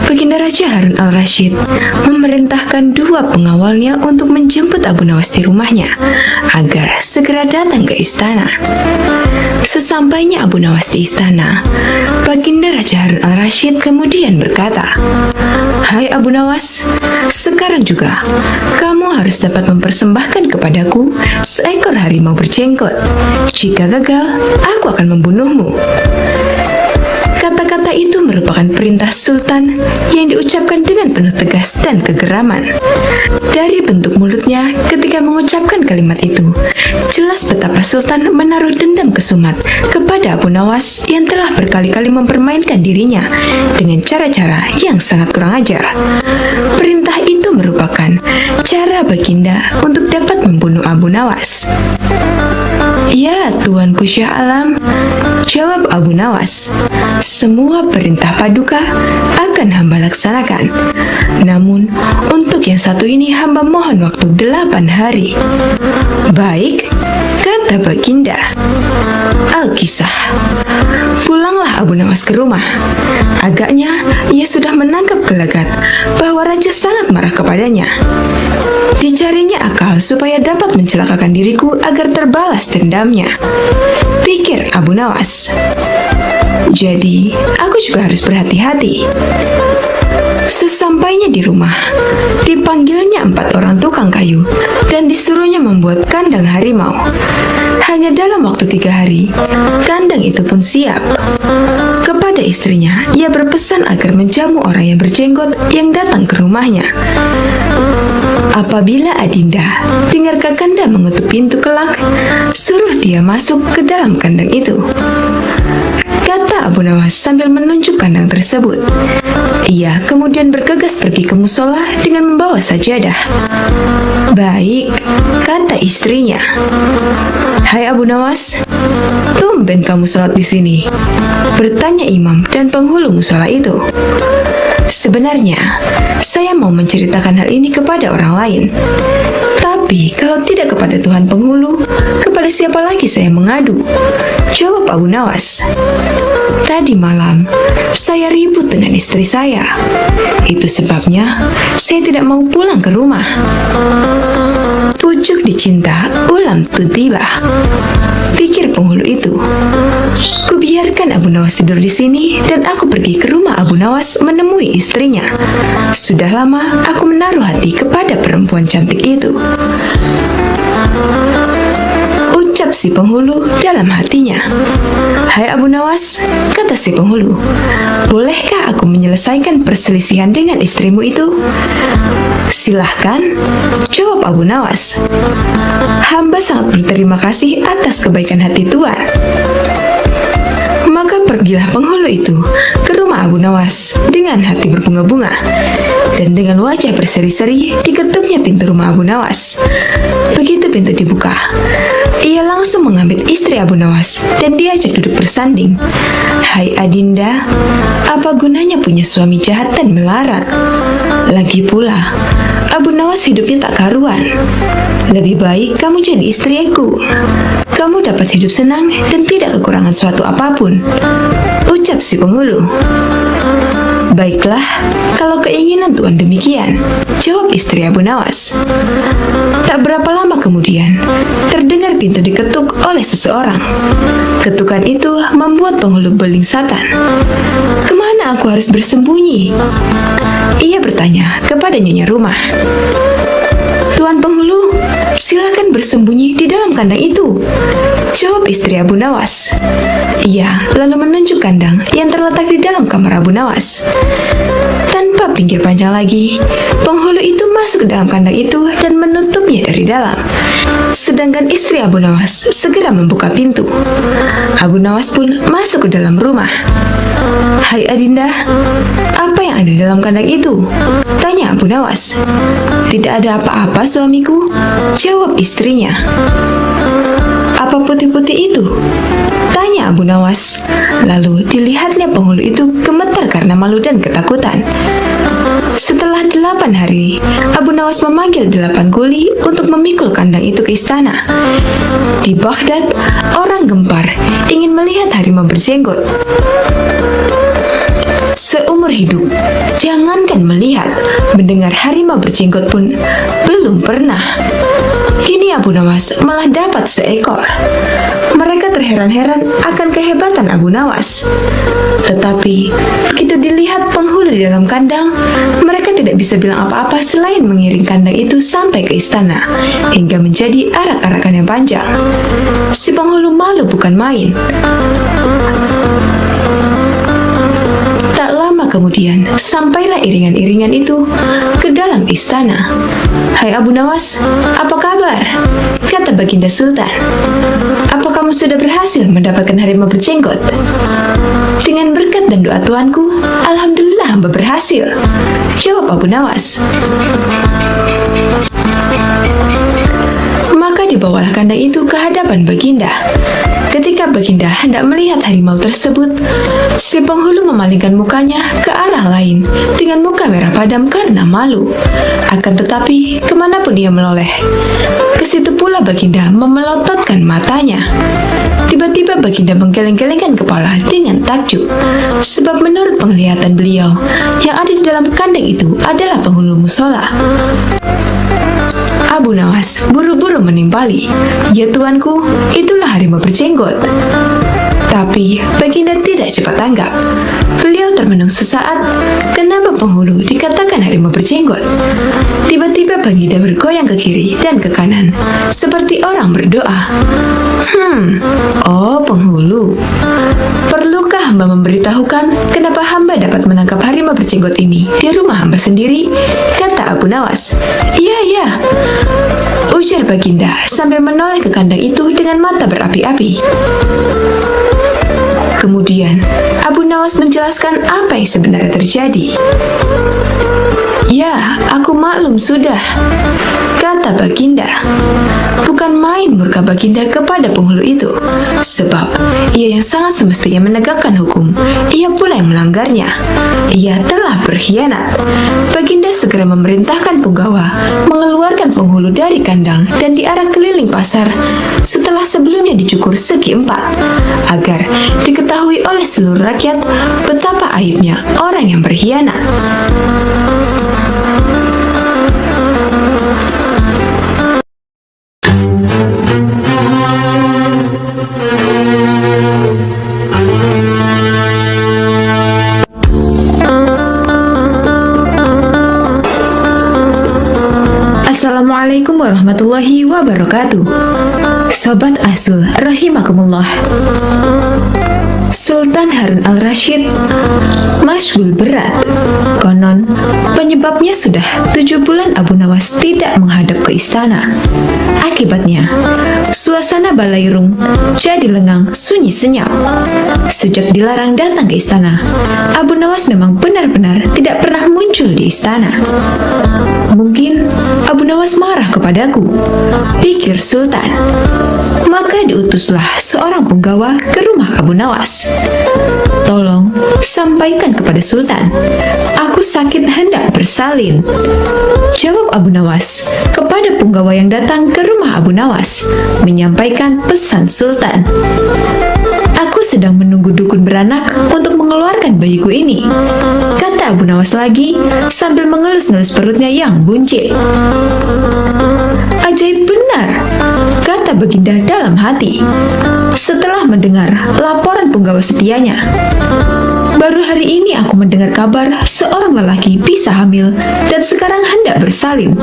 Baginda Raja Harun al-Rasyid memerintahkan dua pengawalnya untuk menjemput Abu Nawas di rumahnya agar segera datang ke istana. Sesampainya Abu Nawas di istana, Baginda Raja Harun al-Rasyid kemudian berkata, "Hai Abu Nawas, sekarang juga kamu harus dapat mempersembahkan kepadaku seekor harimau berjenggot. Jika gagal, aku akan membunuhmu." Kata-kata itu merupakan perintah sultan yang diucapkan dengan penuh tegas dan kegeraman. Dari bentuk mulutnya ketika mengucapkan kalimat itu, jelas betapa sultan menaruh dendam kesumat kepada Abu Nawas yang telah berkali-kali mempermainkan dirinya dengan cara-cara yang sangat kurang ajar. Perintah itu merupakan cara Baginda untuk dapat membunuh Abu Nawas. "Ya Tuanku Syah Alam," jawab Abu Nawas, "semua perintah paduka akan hamba laksanakan. Namun, untuk yang satu ini hamba mohon waktu 8 hari. "Baik," kata Baginda. Al-Kisah. Pulanglah Abu Nawas ke rumah. Agaknya ia sudah menangkap gelagat bahwa raja sangat marah kepadanya. Dicarinya akal supaya dapat mencelakakan diriku agar terbalas dendamnya, pikir Abu Nawas. Jadi, aku juga harus berhati-hati. Sesampainya di rumah, dipanggilnya 4 orang tukang kayu dan disuruhnya membuat kandang harimau. Hanya dalam waktu 3 hari, kandang itu pun siap. Kepada istrinya, ia berpesan agar menjamu orang yang berjenggot yang datang ke rumahnya. Apabila Adinda dengar Kakanda mengetuk pintu kelak, suruh dia masuk ke dalam kandang itu, kata Abu Nawas sambil menunjuk kandang tersebut. Ia kemudian bergegas pergi ke musola dengan membawa sajadah. "Baik," kata istrinya. "Hai Abu Nawas, tumben kamu sholat di sini?" bertanya imam dan penghulu musola itu. "Sebenarnya, saya mau menceritakan hal ini kepada orang lain. Tapi kalau tidak kepada Tuhan penghulu, kepada siapa lagi saya mengadu?" jawab Abu Nawas. "Tadi malam, saya ribut dengan istri saya. Itu sebabnya saya tidak mau pulang ke rumah." Pucuk dicinta, ulam tu tiba. Pikir penghulu itu. Kubiarkan Abu Nawas tidur di sini dan aku pergi ke rumah Abu Nawas menemui istrinya. Sudah lama aku menaruh hati kepada perempuan cantik itu. Ucap si penghulu dalam hatinya. Hai Abu Nawas, kata si penghulu, bolehkah aku menyelesaikan perselisihan dengan istrimu itu? Silahkan, jawab Abu Nawas. Hamba sangat berterima kasih atas kebaikan hati Tuan. Maka pergilah penghulu itu ke rumah Abu Nawas dengan hati berbunga-bunga. Dan dengan wajah berseri-seri diketuknya pintu rumah Abu Nawas. Begitu pintu dibuka, ia langsung mengambil istri Abu Nawas dan diajak duduk bersanding. Hai Adinda, apa gunanya punya suami jahat dan melarat? Lagi pula, Abu Nawas hidupnya tak karuan. Lebih baik kamu jadi istriku. Kamu dapat hidup senang dan tidak kekurangan suatu apapun, ucap si penghulu. Baiklah, kalau keinginan Tuan demikian, jawab istri Abu Nawas. Tak berapa lama kemudian, terdengar pintu diketuk oleh seseorang. Ketukan itu membuat penghulu belingsatan. Kemana aku harus bersembunyi? Ia bertanya kepada nyonya rumah. Tuan penghulu, silakan bersembunyi di dalam kandang itu, jawab istri Abu Nawas. Ia lalu menunjuk kandang yang terletak di dalam kamar Abu Nawas. Tanpa pinggir panjang lagi, penghulu itu masuk ke dalam kandang itu dan menutupnya dari dalam. Sedangkan istri Abu Nawas segera membuka pintu. Abu Nawas pun masuk ke dalam rumah. Hai Adinda, apa yang ada di dalam kandang itu? Tanya Abu Nawas. Tidak ada apa-apa suamiku, jawab istrinya. Apa putih-putih itu? Tanya Abu Nawas. Lalu dilihatnya penghulu itu gemetar karena malu dan ketakutan. Setelah 8 hari, Abu Nawas memanggil 8 kuli untuk memikul kandang itu ke istana. Di Baghdad, orang gempar ingin melihat harimau berjenggot. Seumur hidup, jangankan melihat, mendengar harimau berjenggot pun belum pernah. Kini Abu Nawas malah dapat seekor. Mereka terheran-heran akan kehebatan Abu Nawas. Tetapi, begitu dilihat penghulu di dalam kandang, mereka tidak bisa bilang apa-apa selain mengiring kandang itu sampai ke istana, hingga menjadi arak-arakan yang panjang. Si penghulu malu bukan main. Tak lama kemudian, sampailah iringan-iringan itu ke dalam istana. Hai Abu Nawas, apa kabar? Kata Baginda Sultan. Apa kamu sudah berhasil mendapatkan harimau berjenggot? Dengan berkat dan doa tuanku, alhamdulillah hamba berhasil, jawab Abu Nawas. Maka dibawalah kandang itu ke hadapan Baginda. Ketika Baginda hendak melihat harimau tersebut, si penghulu memalingkan mukanya ke arah lain dengan muka merah padam karena malu. Akan tetapi, kemanapun ia menoleh, ke situ pula Baginda memelototkan matanya. Tiba-tiba Baginda menggeleng-gelengkan kepala dengan takjub, sebab menurut penglihatan beliau, yang ada di dalam kandang itu adalah penghulu musola. Abu Nawas buru-buru menimpali. Ya tuanku, itulah harimau berjenggot. Tapi Baginda tidak cepat tanggap. Beliau termenung sesaat. Kenapa penghulu dikatakan harimau berjenggot? Tiba-tiba Baginda bergoyang ke kiri dan ke kanan, seperti orang berdoa. Oh penghulu, perlukah hamba memberitahukan kenapa hamba dapat menangkap harimau berjenggot ini di rumah hamba sendiri? Kata Abu Nawas. Iya, ujar Baginda sambil menoleh ke kandang itu dengan mata berapi-api. Kemudian, Abu Nawas menjelaskan apa yang sebenarnya terjadi. Ya, aku maklum sudah, kata Baginda. Bukan main murka Baginda kepada penghulu itu, sebab ia yang sangat semestinya menegakkan hukum, ia pula yang melanggarnya. Ia telah berkhianat. Baginda segera memerintahkan punggawa mengeluarkan penghulu dari kandang dan diarak keliling pasar setelah sebelumnya dicukur segi 4, agar diketahui oleh seluruh rakyat betapa aibnya orang yang berkhianat. warahmatullahi wabarakatuh. Sobat Azul rahimakumullah. Sultan Harun al-Rashid masyghul berat. Konon, penyebabnya sudah 7 bulan Abu Nawas tidak menghadap ke istana. Akibatnya, suasana Balairung jadi lengang sunyi senyap. Sejak dilarang datang ke istana, Abu Nawas memang benar-benar tidak pernah muncul di istana. Mungkin Abu Nawas marah kepadaku, pikir Sultan. Maka diutuslah seorang punggawa ke rumah Abu Nawas. Tolong sampaikan kepada Sultan, aku sakit hendak bersalin. Jawab Abu Nawas kepada punggawa yang datang ke rumah Abu Nawas, menyampaikan pesan Sultan. Aku sedang menunggu dukun beranak untuk mengeluarkan bayiku ini, kata Abu Nawas lagi sambil mengelus-ngelus perutnya yang buncit. Ajaib benar, kata Baginda dalam hati setelah mendengar laporan punggawa setianya. Baru hari ini aku mendengar kabar seorang lelaki bisa hamil dan sekarang hendak bersalin.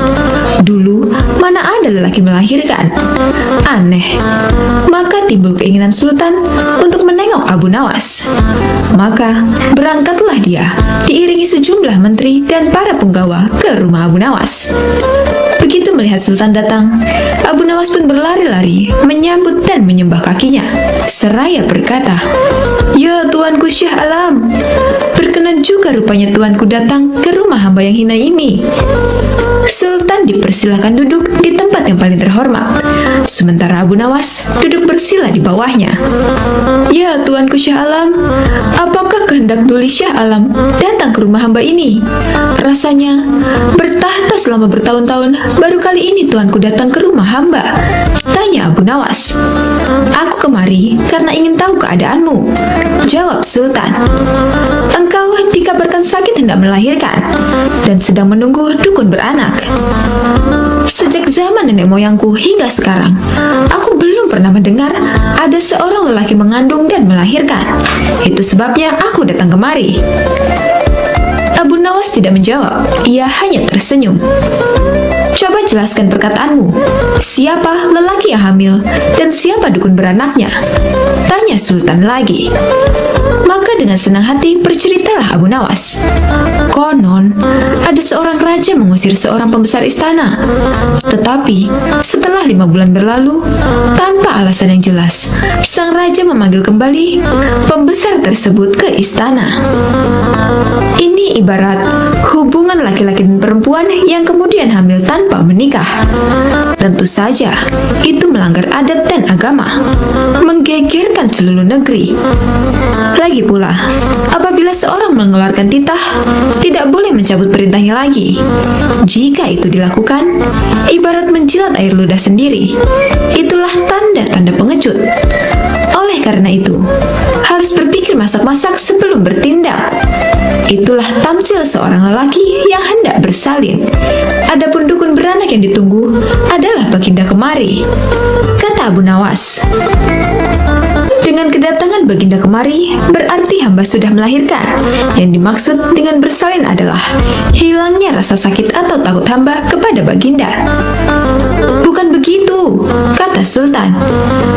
Dulu mana ada lelaki melahirkan? Aneh. Maka timbul keinginan Sultan untuk menengok Abu Nawas. Maka berangkatlah dia diiringi sejumlah menteri dan para punggawa ke rumah Abu Nawas. Begitu melihat Sultan datang, Abu Nawas pun berlari-lari menyambut dan menyembah kakinya, seraya berkata, "Ya Tuanku Syah Alam, berkenan juga rupanya Tuanku datang ke rumah hamba yang hina ini." Sultan dipersilakan duduk di tempat yang paling terhormat, sementara Abu Nawas duduk bersila di bawahnya. "Ya Tuanku Syah Alam, apakah kehendak Duli Syah Alam datang ke rumah hamba ini? Rasanya bertahta selama bertahun-tahun, baru kali ini Tuanku datang ke rumah hamba," tanya Abu Nawas. "Aku kemari karena ingin tahu keadaanmu," jawab Sultan. "Engkau dikabarkan sakit hendak melahirkan dan sedang menunggu dukun beranak. Sejak zaman nenek moyangku hingga sekarang, aku belum pernah mendengar ada seorang lelaki mengandung dan melahirkan. Itu sebabnya aku datang kemari." Abu Nawas tidak menjawab, ia hanya tersenyum. "Coba jelaskan perkataanmu. Siapa lelaki yang hamil dan siapa dukun beranaknya?" tanya Sultan lagi. Maka dengan senang hati berceritalah Abu Nawas. Konon, ada seorang raja mengusir seorang pembesar istana. Tetapi, setelah 5 bulan berlalu, tanpa alasan yang jelas, sang raja memanggil kembali pembesar tersebut ke istana. Ini ibarat hubungan laki-laki dan perempuan yang kemudian hamil tanpa menikah. Tentu saja, itu melanggar adat dan agama, menggegerkan seluruh negeri. Lagi pula, apabila seorang mengeluarkan titah, tidak boleh mencabut perintahnya lagi. Jika itu dilakukan, ibarat menjilat air ludah sendiri. Itulah tanda-tanda pengecut. Oleh karena itu, harus berpikir masak-masak sebelum bertindak. Itulah tamsil seorang lelaki yang hendak bersalin. Adapun dukun beranak yang ditunggu adalah Baginda kemari, kata Abu Nawas. Dengan kedatangan Baginda kemari, berarti hamba sudah melahirkan. Yang dimaksud dengan bersalin adalah hilangnya rasa sakit atau takut hamba kepada Baginda. Bukan begitu, kata Sultan.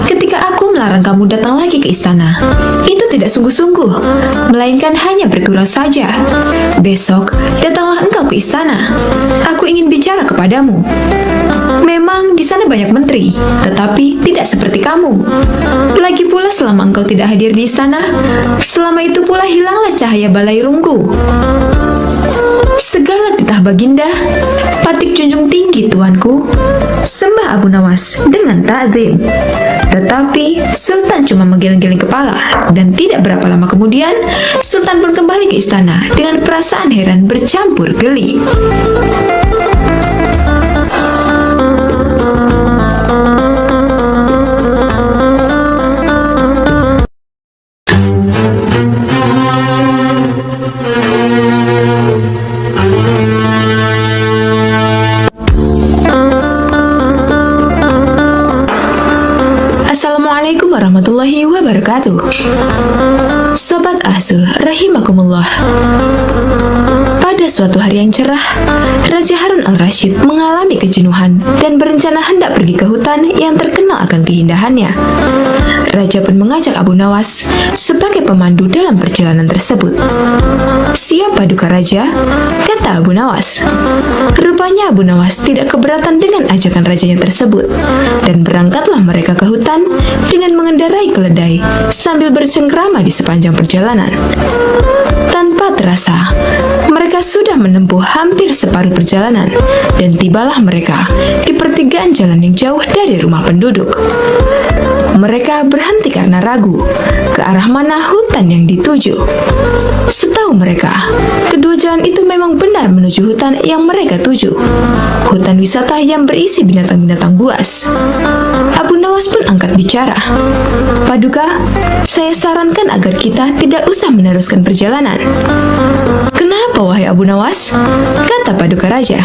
Ketika aku melarang kamu datang lagi ke istana, itu tidak sungguh-sungguh, melainkan hanya bergurau saja. Besok, datanglah engkau ke istana. Aku ingin bicara kepadamu. Memang di sana banyak menteri, tetapi tidak seperti kamu. Lagi pula selama engkau tidak hadir di istana, selama itu pula hilanglah cahaya balairungku. Segala titah Baginda, patik junjung tinggi tuanku, sembah Abu Nawas dengan ta'zim. Tetapi Sultan cuma menggeleng-geleng kepala, dan tidak berapa lama kemudian Sultan pun kembali ke istana dengan perasaan heran bercampur geli. Assalamualaikum warahmatullahi wabarakatuh. Sobat Azul rahimakumullah. Pada Pada suatu hari yang cerah, Raja Harun al-Rashid mengalami kejenuhan dan berencana hendak pergi ke hutan yang terkenal akan keindahannya. Raja pun mengajak Abu Nawas sebagai pemandu dalam perjalanan tersebut. "Siap paduka raja?" kata Abu Nawas. Rupanya Abu Nawas tidak keberatan dengan ajakan rajanya tersebut, dan berangkatlah mereka ke hutan dengan mengendarai keledai sambil bercengkrama di sepanjang perjalanan. Tanpa terasa, mereka sudah menempuh hampir separuh perjalanan, dan tibalah mereka di pertigaan jalan yang jauh dari rumah penduduk. Mereka berhenti karena ragu ke arah mana hutan yang dituju. Setahu mereka, kedua jalan itu memang benar menuju hutan yang mereka tuju. Hutan wisata yang berisi binatang-binatang buas. Abu Nawas pun angkat bicara. "Paduka, saya sarankan agar kita tidak usah meneruskan perjalanan." "Kenapa, wahai Abu Nawas?" kata paduka raja.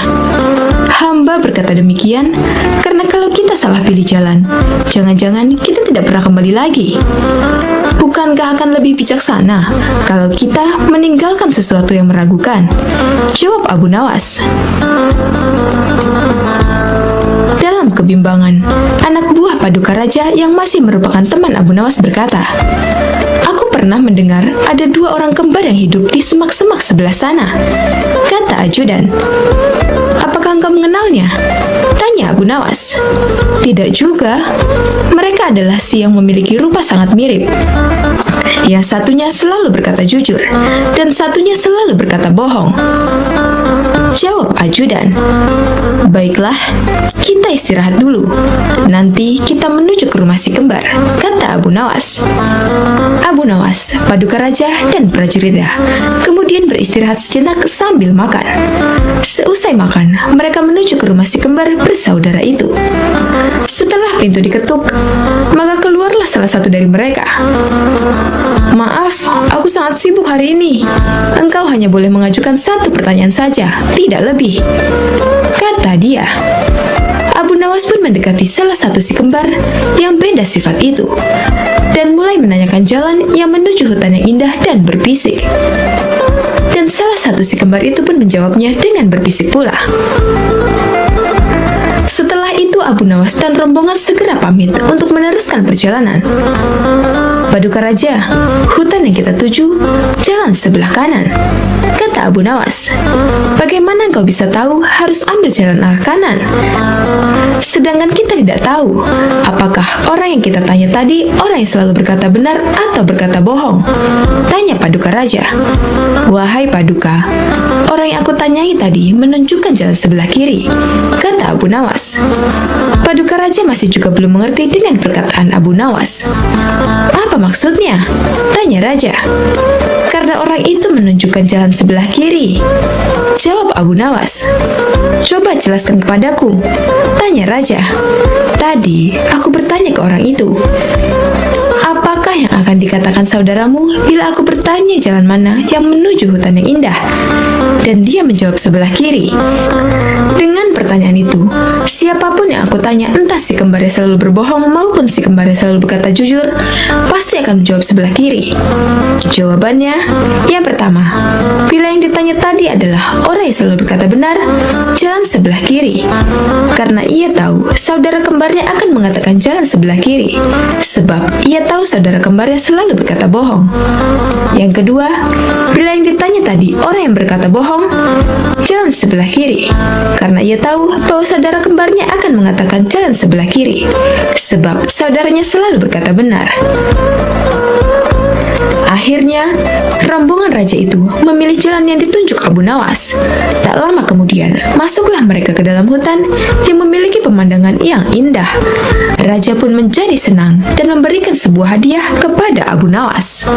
"Hamba berkata demikian karena kalau kita salah pilih jalan, jangan-jangan kita tidak pernah kembali lagi. Bukankah akan lebih bijaksana kalau kita meninggalkan sesuatu yang meragukan?" jawab Abu Nawas. Dalam kebimbangan, anak buah paduka raja yang masih merupakan teman Abu Nawas berkata, "Aku pernah mendengar ada dua orang kembar yang hidup di semak-semak sebelah sana," kata ajudan. "Apakah engkau mengenalnya?" tanya Abu Nawas. "Tidak juga. Mereka adalah si yang memiliki rupa sangat mirip. Yang satunya selalu berkata jujur, dan satunya selalu berkata bohong," jawab ajudan. "Baiklah, kita istirahat dulu. Nanti kita menuju ke rumah si kembar," kata Abu Nawas. Abu Nawas, paduka raja, dan prajuritnya kemudian beristirahat sejenak sambil makan. Seusai makan, mereka menuju ke rumah si kembar bersaudara itu. Setelah pintu diketuk, maka keluarlah salah satu dari mereka. "Maaf, aku sangat sibuk hari ini. Engkau hanya boleh mengajukan satu pertanyaan saja, tidak lebih," kata dia. Abu Nawas pun mendekati salah satu si kembar yang beda sifat itu, dan mulai menanyakan jalan yang menuju hutan yang indah dan berbisik. Dan salah satu si kembar itu pun menjawabnya dengan berbisik pula. Setelah itu Abu Nawas dan rombongan segera pamit untuk meneruskan perjalanan. "Paduka raja, hutan yang kita tuju jalan sebelah kanan," kata Abu Nawas. "Bagaimana engkau bisa tahu harus ambil jalan arah kanan? Sedangkan kita tidak tahu apakah orang yang kita tanya tadi orang yang selalu berkata benar atau berkata bohong," tanya paduka raja. "Wahai paduka, orang yang aku tanyai tadi menunjukkan jalan sebelah kiri," kata Abu Nawas. Paduka raja masih juga belum mengerti dengan perkataan Abu Nawas. "Apa maksudnya?" tanya raja. "Karena orang itu menunjukkan jalan sebelah kiri," jawab Abu Nawas. "Coba jelaskan kepadaku," tanya raja. "Tadi aku bertanya ke orang itu, apakah yang akan dikatakan saudaramu bila aku bertanya jalan mana yang menuju hutan yang indah? Dan dia menjawab sebelah kiri. Dengan pertanyaan itu, siapapun yang aku tanya, entah si kembarnya selalu berbohong maupun si kembarnya selalu berkata jujur, pasti akan menjawab sebelah kiri." Jawabannya, yang pertama, bila yang ditanya tadi adalah orang yang selalu berkata benar, jalan sebelah kiri. Karena ia tahu saudara kembarnya akan mengatakan jalan sebelah kiri, sebab ia tahu saudara kembarnya selalu berkata bohong. Yang kedua, bila yang ditanya tadi orang yang berkata bohong, jalan sebelah kiri. Karena ia tahu bahwa saudara kembarnya akan mengatakan jalan sebelah kiri, sebab saudaranya selalu berkata benar. Akhirnya, rombongan raja itu memilih jalan yang ditunjuk Abu Nawas. Tak lama kemudian, masuklah mereka ke dalam hutan yang memiliki pemandangan yang indah. Raja pun menjadi senang dan memberikan sebuah hadiah kepada Abu Nawas.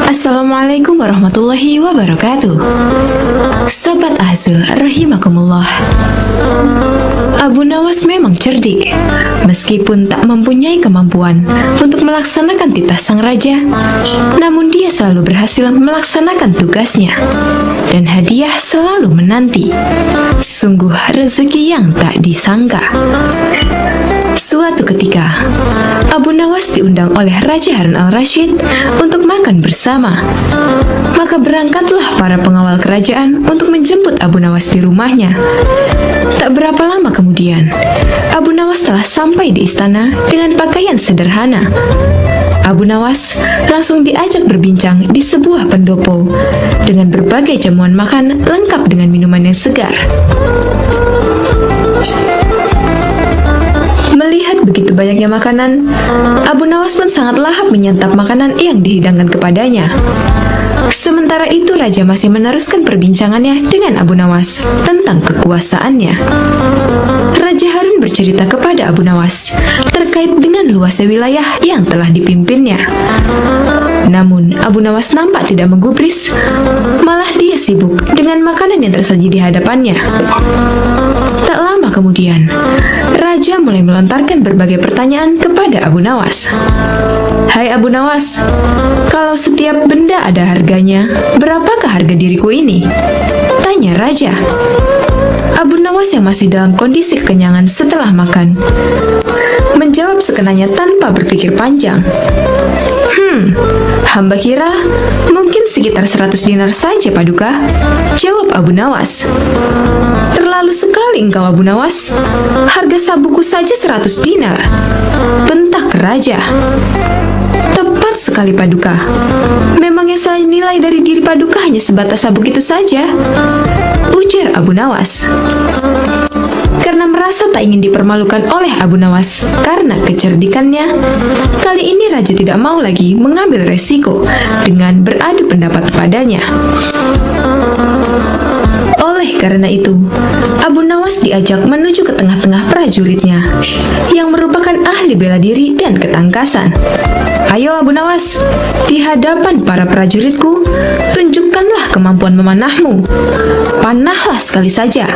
Assalamualaikum warahmatullahi wabarakatuh. Sobat Azul rahimakumullah. Abu Nawas memang cerdik. Meskipun tak mempunyai kemampuan untuk melaksanakan titah sang raja, namun dia selalu berhasil melaksanakan tugasnya. Dan hadiah selalu menanti. Sungguh rezeki yang tak disangka. Suatu ketika, Abu Nawas diundang oleh Raja Harun al-Rasyid untuk makan bersama. Maka berangkatlah para pengawal kerajaan untuk menjemput Abu Nawas di rumahnya. Tak berapa lama kemudian, Abu Nawas telah sampai di istana dengan pakaian sederhana. Abu Nawas langsung diajak berbincang di sebuah pendopo dengan berbagai jamuan makan lengkap dengan minuman yang segar. Melihat begitu banyaknya makanan, Abu Nawas pun sangat lahap menyantap makanan yang dihidangkan kepadanya. Sementara itu raja masih meneruskan perbincangannya dengan Abu Nawas tentang kekuasaannya. Raja Harun bercerita kepada Abu Nawas terkait dengan luasnya wilayah yang telah dipimpinnya. Namun Abu Nawas nampak tidak menggubris, malah dia sibuk dengan makanan yang tersaji di hadapannya. Tak lama kemudian, raja mulai melontarkan berbagai pertanyaan kepada Abu Nawas. Hai Abu Nawas, kalau setiap benda ada harganya, berapakah harga diriku ini? Tanya raja. Abu Nawas yang masih dalam kondisi kekenyangan setelah makan menjawab sekenanya tanpa berpikir panjang. Hamba kira mungkin sekitar 100 dinar saja Paduka, jawab Abu Nawas. Terlalu sekali engkau Abu Nawas, harga sabukku saja 100 dinar, bentak raja. Tepat sekali Paduka, memangnya saya nilai dari diri Paduka hanya sebatas sabuk itu saja, ujar Abu Nawas. Karena merasa tak ingin dipermalukan oleh Abu Nawas karena kecerdikannya, kali ini raja tidak mau lagi mengambil resiko dengan beradu pendapat padanya. Oleh karena itu, Abu Nawas diajak menuju ke tengah-tengah prajuritnya yang merupakan ahli bela diri dan ketangkasan. Ayo Abu Nawas, di hadapan para prajuritku, tunjukkanlah kemampuan memanahmu. Panahlah sekali saja.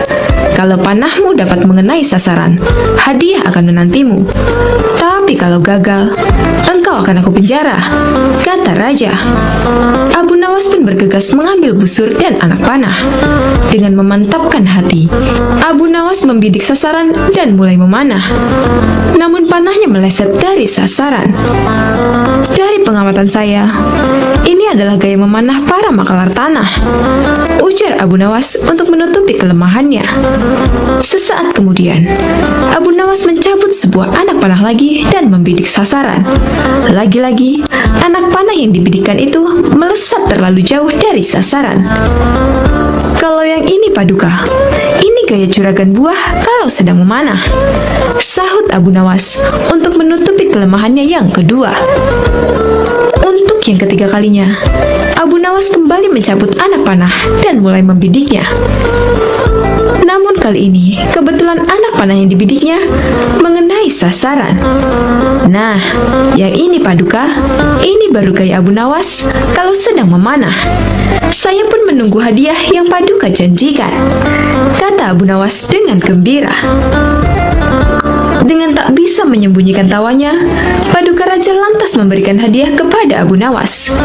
Kalau panahmu dapat mengenai sasaran, hadiah akan menantimu. Tapi kalau gagal, engkau akan aku penjara, kata raja. Abu Nawas pun bergegas mengambil busur dan anak panah. Dengan memantapkan hati, Abu Nawas membidik sasaran dan mulai memanah. Namun panahnya meleset dari sasaran. Dari pengamatan saya, ini adalah gaya memanah para makalar tanah, ujar Abu Nawas untuk menutupi kelemahannya. Sesaat kemudian, Abu Nawas mencabut sebuah anak panah lagi dan membidik sasaran. Lagi-lagi, anak panah yang dibidikkan itu melesat terlalu jauh dari sasaran. Kalau yang ini Paduka, ini gaya juragan buah kalau sedang memanah, sahut Abu Nawas untuk menutupi kelemahannya yang kedua. Untuk yang ketiga kalinya, Abu Nawas kembali mencabut anak panah dan mulai membidiknya. Namun kali ini, kebetulan anak panah yang dibidiknya mengenai sasaran. Nah, yang ini Paduka, ini baru gaya Abu Nawas kalau sedang memanah. Saya pun menunggu hadiah yang Paduka janjikan, kata Abu Nawas dengan gembira. Dengan tak bisa menyembunyikan tawanya, Paduka Raja lantas memberikan hadiah kepada Abu Nawas.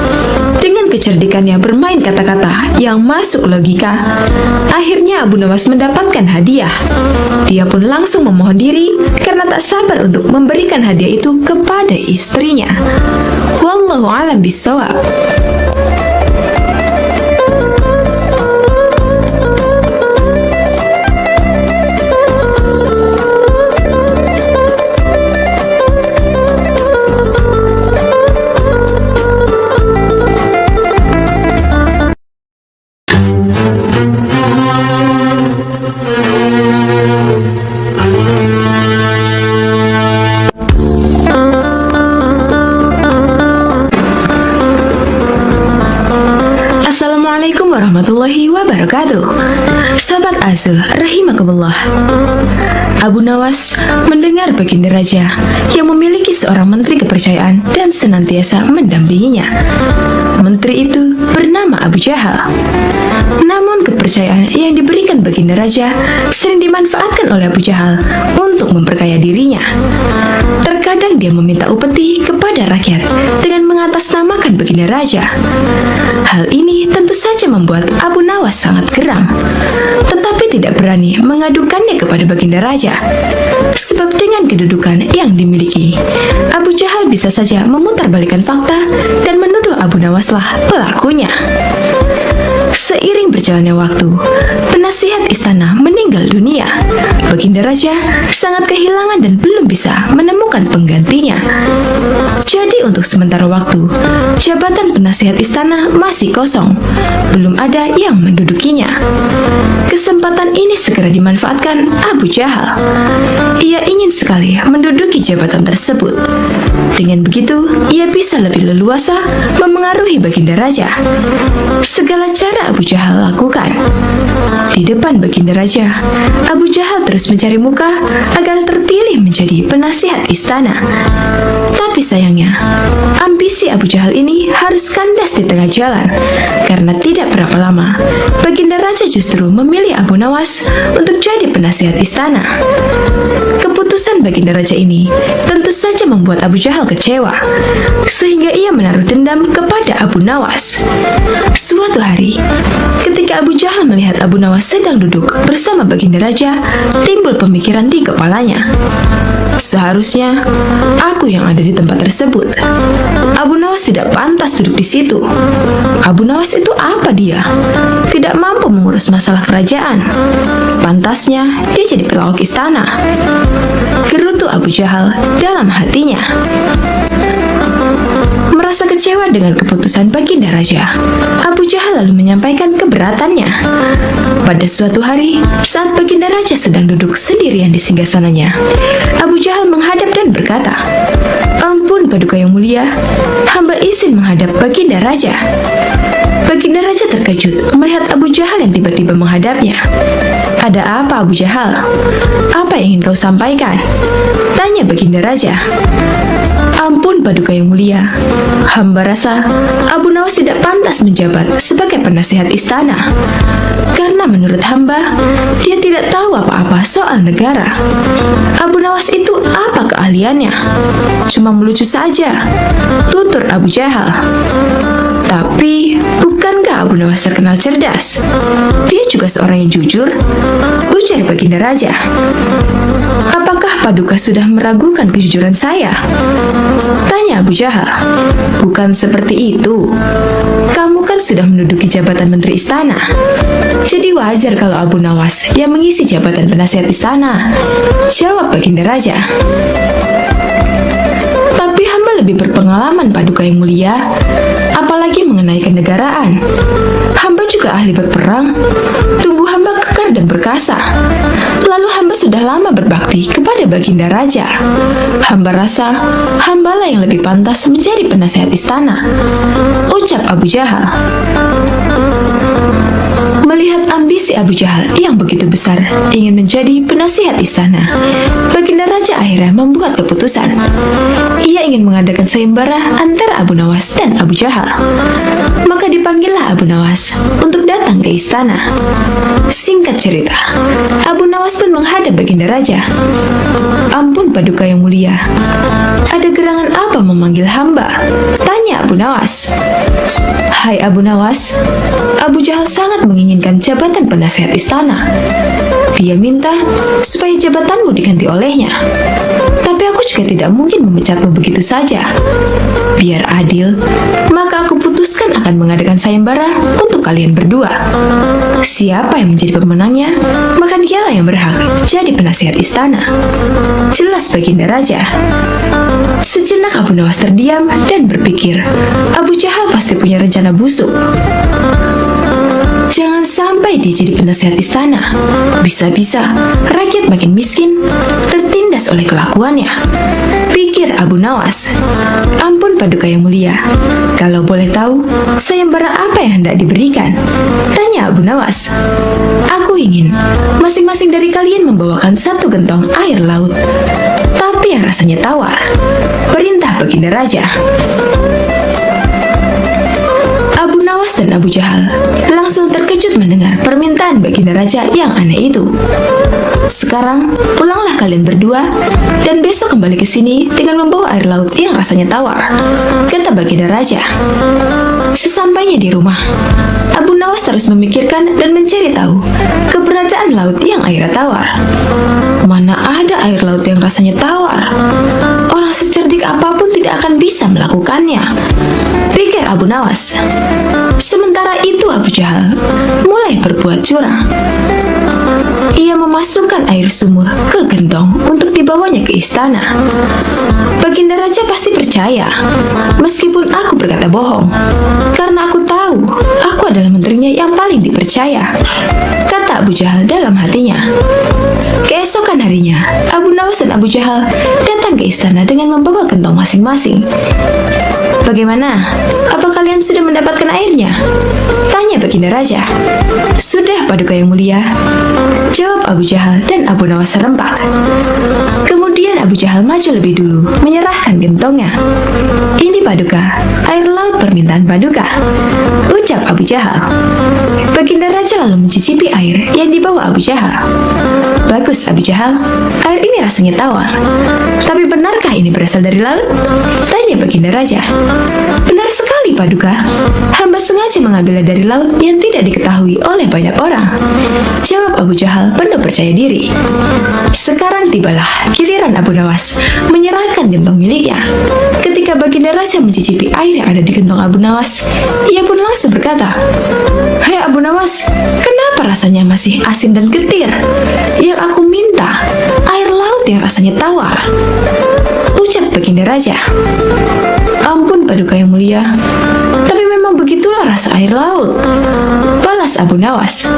Dengan kecerdikannya bermain kata-kata yang masuk logika, akhirnya Abu Nawas mendapatkan hadiah. Dia pun langsung memohon diri karena tak sabar untuk memberikan hadiah itu kepada istrinya. Wallahu a'lam bishawab. Assalamualaikum warahmatullahi wabarakatuh. Sobat Azul rahimakumullah. Abu Nawas mendengar baginda raja yang memiliki seorang menteri kepercayaan dan senantiasa mendampinginya. Menteri itu bernama Abu Jahal. Namun kepercayaan yang diberikan baginda raja sering dimanfaatkan dilakukan oleh Abu Jahal untuk memperkaya dirinya. Terkadang dia meminta upeti kepada rakyat dengan mengatasnamakan baginda raja. Hal ini tentu saja membuat Abu Nawas sangat geram, tetapi tidak berani mengadukannya kepada baginda raja. Sebab dengan kedudukan yang dimiliki, Abu Jahal bisa saja memutarbalikkan fakta dan menuduh Abu Nawaslah pelakunya. Seiring berjalannya waktu, penasihat istana meninggal dunia. Baginda raja sangat kehilangan dan belum bisa menemukan penggantinya. Jadi untuk sementara waktu, jabatan penasihat istana masih kosong. Belum ada yang mendudukinya. Kesempatan ini segera dimanfaatkan Abu Jahal. Ia ingin sekali menduduki jabatan tersebut. Dengan begitu, ia bisa lebih leluasa memengaruhi baginda raja. Segala cara Abu Jahal lakukan. Di depan baginda raja, Abu Jahal terus mencari muka agar terpilih menjadi penasihat istana. Tapi sayangnya, ambisi Abu Jahal ini harus kandas di tengah jalan, karena tidak berapa lama, baginda raja justru memilih Abu Nawas untuk jadi penasihat istana. Keputusan baginda raja ini tentu saja membuat Abu Jahal kecewa, sehingga ia menaruh dendam kepada Abu Nawas. Suatu hari, ketika Abu Jahal melihat Abu Nawas sedang duduk bersama baginda raja, timbul pemikiran di kepalanya. Seharusnya aku yang ada di tempat tersebut. Abu Nawas tidak pantas duduk di situ. Abu Nawas itu apa dia? Tidak mampu mengurus masalah kerajaan. Pantasnya dia jadi pelawak istana. Gerutu Abu Jahal dalam hatinya. Merasa kecewa dengan keputusan baginda raja, Abu Jahal lalu menyampaikan keberatannya. Pada suatu hari, saat baginda raja sedang duduk sendirian di singgasananya, Abu Jahal menghadap dan berkata, "Ampun Paduka yang mulia, hamba izin menghadap baginda raja." Baginda raja terkejut melihat Abu Jahal yang tiba-tiba menghadapnya. "Ada apa Abu Jahal? Apa yang ingin kau sampaikan?" tanya baginda raja. "Ampun Paduka yang mulia, hamba rasa Abu Nawas tidak pantas menjabat sebagai penasihat istana. Karena menurut hamba, dia tidak tahu apa-apa soal negara. Abu Nawas itu apa keahliannya? Cuma melucu saja," tutur Abu Jahal. "Tapi, bukankah Abu Nawas terkenal cerdas? Dia juga seorang yang jujur," ujar baginda raja. "Apakah Paduka sudah meragukan kejujuran saya?" tanya Abu Jahal. "Bukan seperti itu. Kamu kan sudah menduduki jabatan menteri istana. Jadi wajar kalau Abu Nawas yang mengisi jabatan penasihat istana," jawab baginda raja. "Tapi hamba lebih berpengalaman Paduka yang mulia, apalagi mengenai kenegaraan. Hamba juga ahli berperang, tubuh hamba kekar dan perkasa. Lalu hamba sudah lama berbakti kepada baginda raja. Hamba rasa hambalah yang lebih pantas menjadi penasihat istana," ucap Abu Jahal. Melihat ambisi Abu Jahal yang begitu besar ingin menjadi penasihat istana, baginda raja akhirnya membuat keputusan. Ia ingin mengadakan sayembara antara Abu Nawas dan Abu Jahal. Maka dipanggillah Abu Nawas untuk datang ke istana. Singkat cerita, Abu Nawas pun menghadap baginda raja. "Ampun Paduka yang mulia, ada gerangan apa memanggil hamba?" tanya Abu Nawas. "Hai Abu Nawas, Abu Jahal sangat menginginkan jabatan penasihat istana. Dia minta supaya jabatanmu diganti olehnya. Tapi aku juga tidak mungkin memecatmu begitu saja. Biar adil, maka aku putuskan akan mengadakan sayembara untuk kalian berdua. Siapa yang menjadi pemenangnya, maka dialah yang berhak jadi penasihat istana," jelas baginda raja. Sejenak Abu Nawas terdiam dan berpikir, Abu Jahal pasti punya rencana busuk. Jangan sampai dia jadi penasihat istana. Bisa-bisa rakyat makin miskin, tertindas oleh kelakuannya, pikir Abu Nawas. "Ampun Paduka yang mulia, kalau boleh tahu, sayembara apa yang hendak diberikan?" tanya Abu Nawas. "Aku ingin masing-masing dari kalian membawakan satu gentong air laut, tapi yang rasanya tawar," perintah baginda raja. Abu Nawas dan Abu Jahal langsung terkejut mendengar permintaan baginda raja yang aneh itu. Sekarang pulanglah kalian berdua dan besok kembali ke sini dengan membawa air laut yang rasanya tawar, kata baginda raja. Sesampainya di rumah, Abu Nawas terus memikirkan dan mencari tahu keberadaan laut yang airnya tawar. Mana ada air laut yang rasanya tawar? Orang secerdik apapun tidak akan bisa melakukannya, pikir Abu Nawas. Sementara itu Abu Jahal mulai berbuat curang. Ia memasukkan air sumur ke gentong untuk dibawanya ke istana. Baginda raja pasti percaya, meskipun aku berkata bohong, karena aku tahu aku adalah menterinya yang paling dipercaya, kata Abu Jahal dalam hatinya. Keesokan harinya, Abu Nawas dan Abu Jahal datang ke istana dengan membawa gentong masing-masing. Bagaimana? Apa kalian sudah mendapatkan airnya? Tanya baginda raja. Sudah, Paduka yang mulia, jawab Abu Jahal dan Abu Nawas serempak. Kemudian Abu Jahal maju lebih dulu, menyerahkan gentongnya. Ini Paduka, air laut permintaan Paduka, ucap Abu Jahal. Baginda raja lalu mencicipi air yang dibawa Abu Jahal. Bagus Abu Jahal, air ini rasanya tawar. Tapi benarkah ini berasal dari laut? Tanya baginda raja. Benar sekali Paduka, hamba sengaja mengambilnya dari laut yang tidak diketahui oleh banyak orang, jawab Abu Jahal penuh percaya diri. Sekarang tibalah giliran Abu Nawas menyerahkan gentong miliknya. Ketika baginda raja mencicipi air yang ada di gentong Abu Nawas, ia pun langsung berkata, "Hai Abu Nawas, kenapa rasanya masih asin dan getir? Yang aku minta air laut yang rasanya tawar," ucap baginda raja. Ampun Paduka yang mulia, tapi memang begitulah rasa air laut, balas Abu Nawas.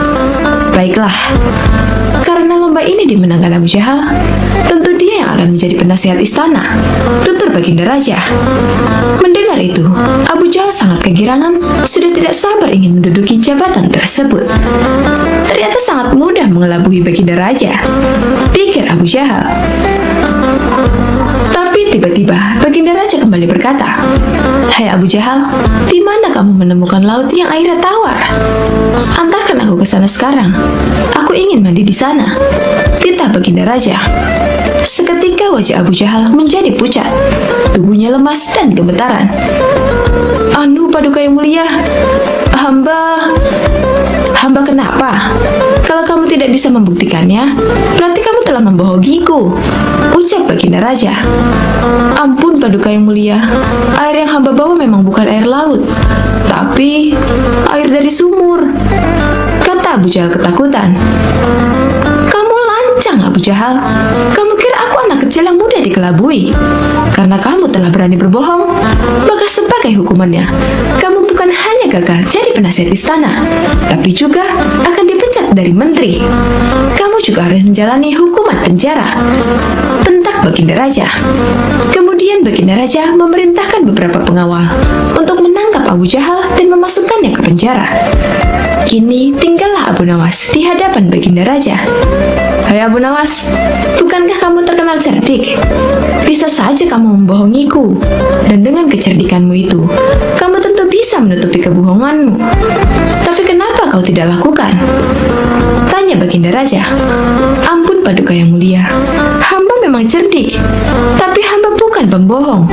Baiklah, karena lomba ini dimenangkan Abu Jahal, tentu dia yang akan menjadi penasihat istana, tutur baginda raja. Mendengar itu, Abu Jahal sangat kegirangan, sudah tidak sabar ingin menduduki jabatan tersebut. Ternyata sangat mudah mengelabui baginda raja, pikir Abu Jahal. Tapi tiba-tiba baginda raja kembali berkata, "Hai Abu Jahal, di mana kamu menemukan laut yang airnya tawar? Antarkan aku ke sana sekarang. Aku ingin mandi di sana," titah baginda raja. Seketika wajah Abu Jahal menjadi pucat, tubuhnya lemas dan gemetaran. "Anu Paduka yang mulia, hamba kenapa? Kalau kamu tidak bisa membuktikannya, berarti kamu telah membohongiku," ucap baginda raja. "Ampun Paduka yang mulia, air yang hamba bawa memang bukan air laut, tapi air dari sumur," kata Abu Jahal ketakutan. "Kamu lancang Abu Jahal, kamu kira aku anak kecil yang mudah dikelabui? Karena kamu telah berani berbohong, maka sebagai hukumannya, kamu bukan hanya gagal jadi penasihat istana, tapi juga akan dipecat dari menteri. Kamu juga harus menjalani hukuman penjara," bentak baginda raja. Kemudian baginda raja memerintahkan beberapa pengawal untuk menangkap Abu Jahal dan memasukkannya ke penjara. Kini tinggallah Abu Nawas di hadapan baginda raja. "Hai Abu Nawas, bukankah kamu terkenal cerdik? Bisa saja kamu membohongiku, dan dengan kecerdikanmu itu, kamu tentu bisa menutupi kebohonganmu. Tapi kenapa kau tidak lakukan?" tanya baginda raja. "Ampun Paduka yang mulia, hamba memang cerdik, tapi hamba bukan pembohong.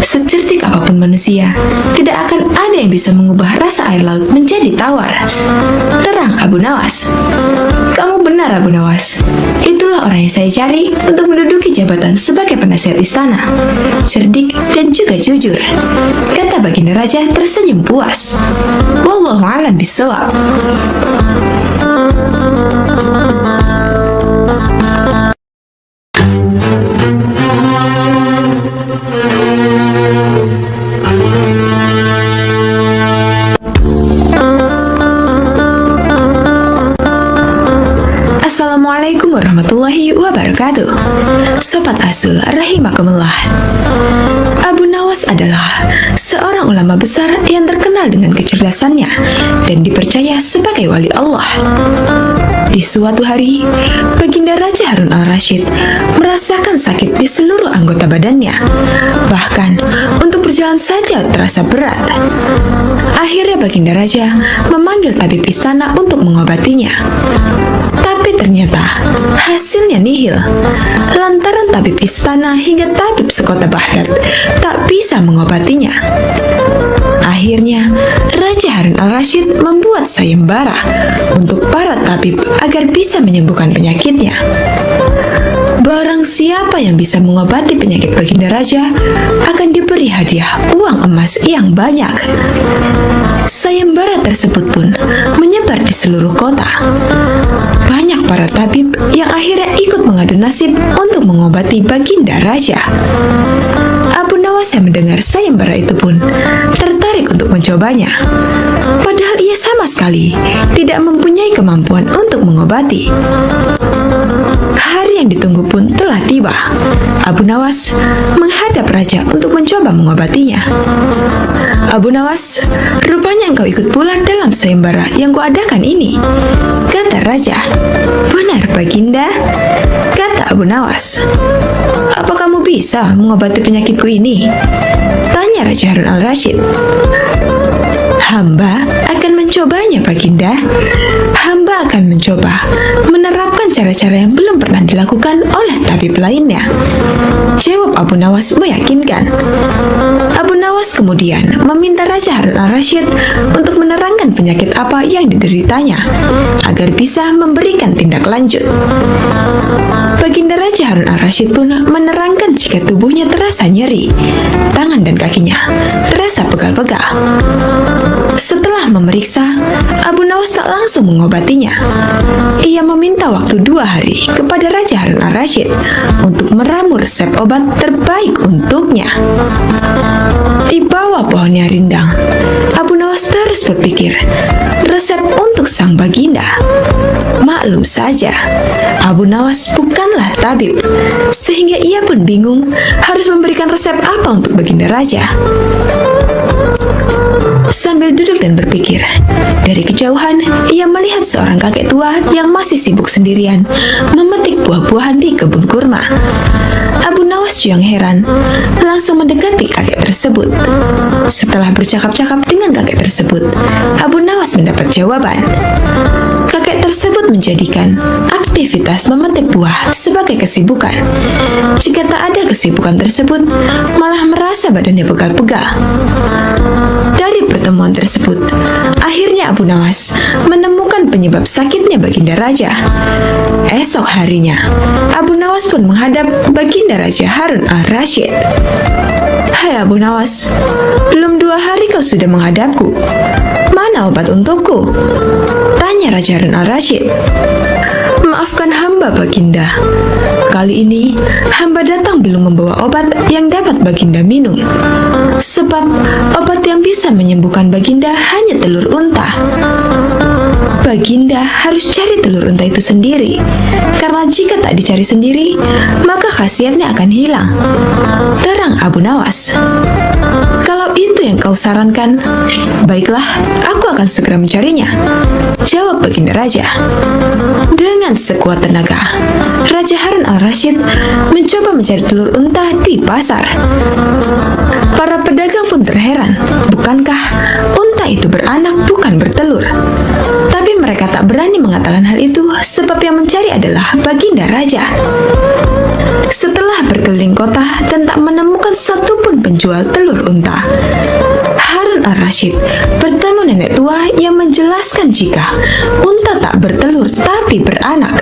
Secerdik apapun manusia, tidak akan ada yang bisa mengubah rasa air laut menjadi tawar," terang Abu Nawas. "Kamu benar Abu Nawas, itulah orang yang saya cari untuk menduduki jabatan sebagai penasihat istana, cerdik dan juga jujur," kata baginda raja tersenyum puas. Wallahu a'lam bishawab. Assalamualaikum warahmatullahi wabarakatuh. Sobat Azul rahimakumullah. Abu Nawas adalah seorang ulama besar yang terkenal dengan kecerdasannya dan dipercaya sebagai wali Allah. Di suatu hari, Baginda Raja Harun al-Rashid merasakan sakit di seluruh anggota badannya. Bahkan, untuk berjalan saja terasa berat. Akhirnya Baginda Raja memanggil tabib istana untuk mengobatinya. Tapi ternyata hasilnya nihil. Lantaran tabib istana hingga tabib sekota Baghdad tak bisa mengobatinya. Akhirnya, Raja Harun al-Rashid membuat sayembara untuk para tabib agar bisa menyembuhkan penyakitnya. Barang siapa yang bisa mengobati penyakit Baginda Raja akan diberi hadiah uang emas yang banyak. Sayembara tersebut pun menyebar di seluruh kota. Banyak para tabib yang akhirnya ikut mengadu nasib untuk mengobati Baginda Raja. Abu Nawas yang mendengar sayembara itu pun tertarik untuk mencobanya. Padahal ia sama sekali tidak mempunyai kemampuan untuk mengobati. Hari yang ditunggu pun telah tiba. Abu Nawas menghadap raja untuk mencoba mengobatinya. Abu Nawas, rupanya engkau ikut pula dalam sayembara yang kuadakan ini, kata raja. Benar Baginda, kata Abu Nawas. Apa kamu bisa mengobati penyakitku ini? Tanya Raja Harun al-Rashid. Hamba akan mencobanya Baginda. Hamba akan mencoba menerapkan cara-cara yang belum pernah dilakukan oleh tabib lainnya, jawab Abu Nawas meyakinkan. Abu Nawas kemudian meminta Raja Harun al-Rashid untuk menerangkan penyakit apa yang dideritanya agar bisa memberikan tindak lanjut. Baginda Raja Harun al-Rashid pun menerangkan jika tubuhnya terasa nyeri, tangan dan kakinya terasa pegal-pegal. Setelah memeriksa, Abu Nawas tak langsung mengobatinya. Ia meminta waktu 2 hari kepada Raja Harun al-Rashid untuk meramu resep obat terbaik untuknya. Di bawah pohonnya rindang, Abu Nawas terus berpikir resep untuk sang Baginda. Maklum saja, Abu Nawas bukanlah tabib, sehingga ia pun bingung harus memberikan resep apa untuk Baginda Raja. Sambil duduk dan berpikir, dari kejauhan ia melihat seorang kakek tua yang masih sibuk sendirian memetik buah-buahan di kebun kurma. Abu Nawas yang heran langsung mendekati kakek tersebut. Setelah bercakap-cakap dengan kakek tersebut, Abu Nawas mendapat jawaban. Kakek tersebut menjadikan aktivitas memetik buah sebagai kesibukan. Jika tak ada kesibukan tersebut, malah merasa badannya pegal-pegal. Dari pertemuan tersebut, akhirnya Abu Nawas menemukan penyebab sakitnya Baginda Raja. Esok harinya, Abu Nawas pun menghadap Baginda Raja Harun al-Rashid. Hai Abu Nawas, belum 2 hari kau sudah menghadapku. Mana obat untukku? Tanya Raja Harun al-Rashid. Maafkan hamba Baginda. Kali ini hamba datang belum membawa obat yang dapat Baginda minum. Sebab obat yang bisa menyembuhkan Baginda hanya telur unta. Baginda harus cari telur unta itu sendiri. Karena jika tak dicari sendiri, maka khasiatnya akan hilang. Terang Abu Nawas. Kalau itu yang kau sarankan, baiklah, aku akan segera mencarinya, jawab Baginda Raja. Dengan sekuat tenaga, Raja Harun al-Rashid mencoba mencari telur unta di pasar. Para pedagang pun terheran, bukankah unta itu beranak bukan bertelur? Tapi mereka tak berani mengatakan hal itu sebab yang mencari adalah Baginda Raja. Setelah berkeliling kota dan tak menemukan satupun penjual telur unta, Harun al-Rashid bertemu nenek tua yang menjelaskan jika unta tak bertelur tapi beranak.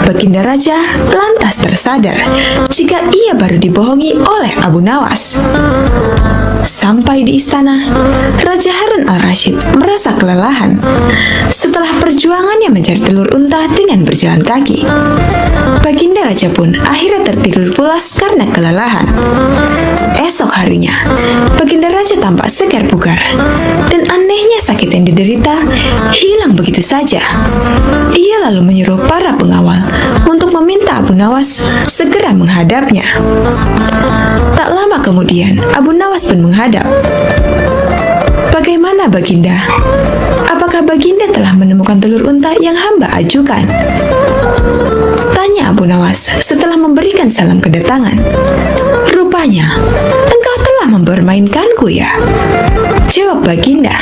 Baginda Raja lantas tersadar jika ia baru dibohongi oleh Abu Nawas. Sampai di istana, Raja Harun al-Rashid merasa kelelahan setelah perjuangannya mencari telur unta dengan berjalan kaki. Baginda Raja pun akhirnya tertidur pulas karena kelelahan. Esok harinya, Baginda Raja tampak segar bugar, dan anehnya sakit yang diderita hilang begitu saja. Ia lalu menyuruh para pengawal untuk meminta Abu Nawas segera menghadapnya. Tak lama kemudian, Abu Nawas pun menghadap. "Bagaimana Baginda? Apakah Baginda telah menemukan telur unta yang hamba ajukan?" tanya Abu Nawas setelah memberikan salam kedatangan. "Rupanya, engkau telah mempermainkanku ya?" jawab Baginda.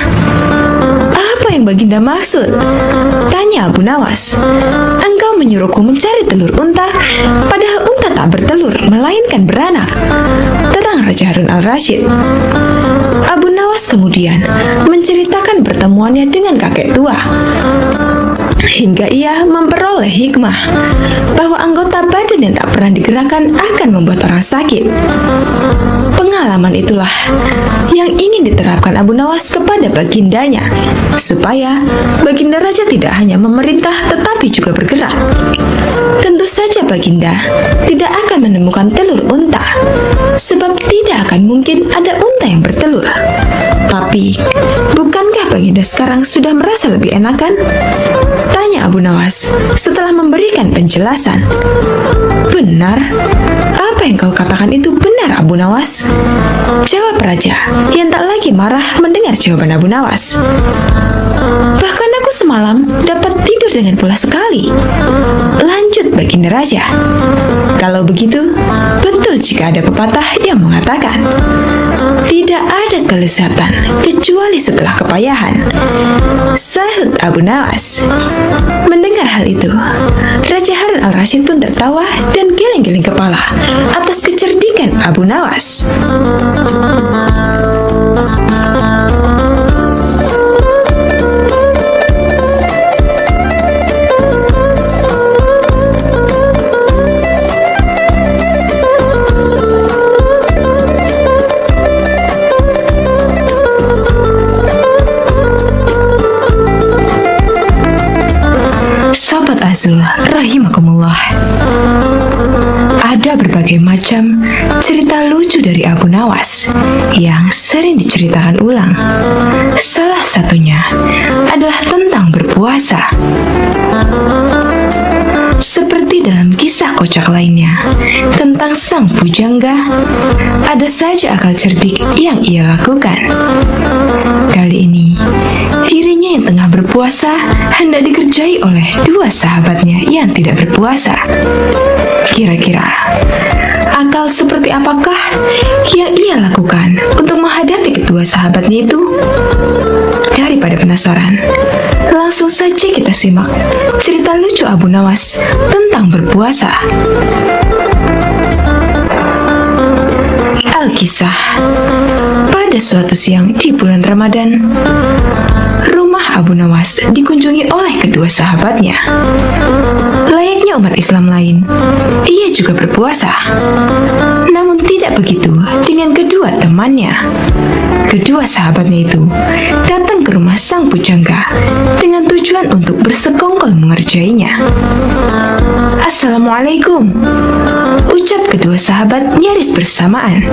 "Apa yang Baginda maksud?" tanya Abu Nawas. "Engkau menyuruhku mencari telur unta, padahal unta tak bertelur, melainkan beranak," terang Raja Harun al-Rasyid. Abu Nawas kemudian menceritakan pertemuannya dengan kakek tua, hingga ia memperoleh hikmah bahwa anggota badan yang tak pernah digerakkan akan membuat orang sakit. Pengalaman itulah yang ingin diterapkan Abu Nawas kepada bagindanya, supaya baginda raja tidak hanya memerintah tetapi juga bergerak. Tentu saja baginda tidak akan menemukan telur unta, sebab tidak akan mungkin ada unta yang bertelur. Tapi, bukankah baginda sekarang sudah merasa lebih enakan? Tanya Abu Nawas setelah memberikan penjelasan. "Benar? Apa yang kau katakan itu benar, Abu Nawas?" jawab raja yang tak lagi marah mendengar jawaban Abu Nawas. "Bahkan aku semalam dapat tidur dengan pulas sekali," lanjut baginda raja. "Kalau begitu, betul jika ada pepatah yang mengatakan, tidak ada kelezatan kecuali setelah kepayahan," sahut Abu Nawas. Mendengar hal itu, Raja Harun al-Rasyid pun tertawa dan geleng-geleng kepala atas kecerdikan Abu Nawas. Sobat Azul rahimakumullah, ada berbagai macam cerita lucu dari Abu Nawas yang sering diceritakan ulang. Salah satunya adalah tentang berpuasa. Seperti dalam kisah kocak lainnya tentang sang pujangga, ada saja akal cerdik yang ia lakukan. Kali ini, dirinya yang tengah berpuasa hendak dikerjai oleh dua sahabatnya yang tidak berpuasa. Kira-kira, akal seperti apakah yang ia lakukan untuk menghadapi kedua sahabatnya itu? Daripada penasaran, langsung saja kita simak cerita lucu Abu Nawas tentang berpuasa. Al-Kisah. Pada suatu siang di bulan Ramadan, rumah Abu Nawas dikunjungi oleh kedua sahabatnya. Layaknya umat Islam lain, ia juga berpuasa. Namun tidak begitu dengan kedua temannya. Kedua sahabatnya itu datang ke rumah sang pujangga dengan tujuan untuk bersekongkol mengerjainya. "Assalamualaikum," ucap kedua sahabat nyaris bersamaan.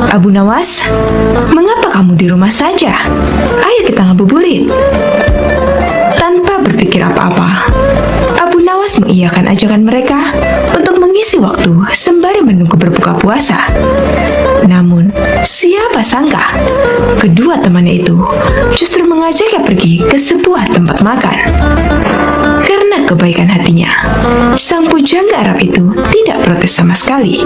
"Abu Nawas, mengapa kamu di rumah saja? Ayo kita ngabuburit." Tanpa berpikir apa-apa, Abu Nawas mengiyakan ajakan mereka untuk mengisi waktu sembari menunggu berbuka puasa. Namun, siapa sangka kedua temannya itu justru mengajaknya pergi ke sebuah tempat makan. Karena kebaikan hatinya, sang pujangga Arab itu tidak protes sama sekali.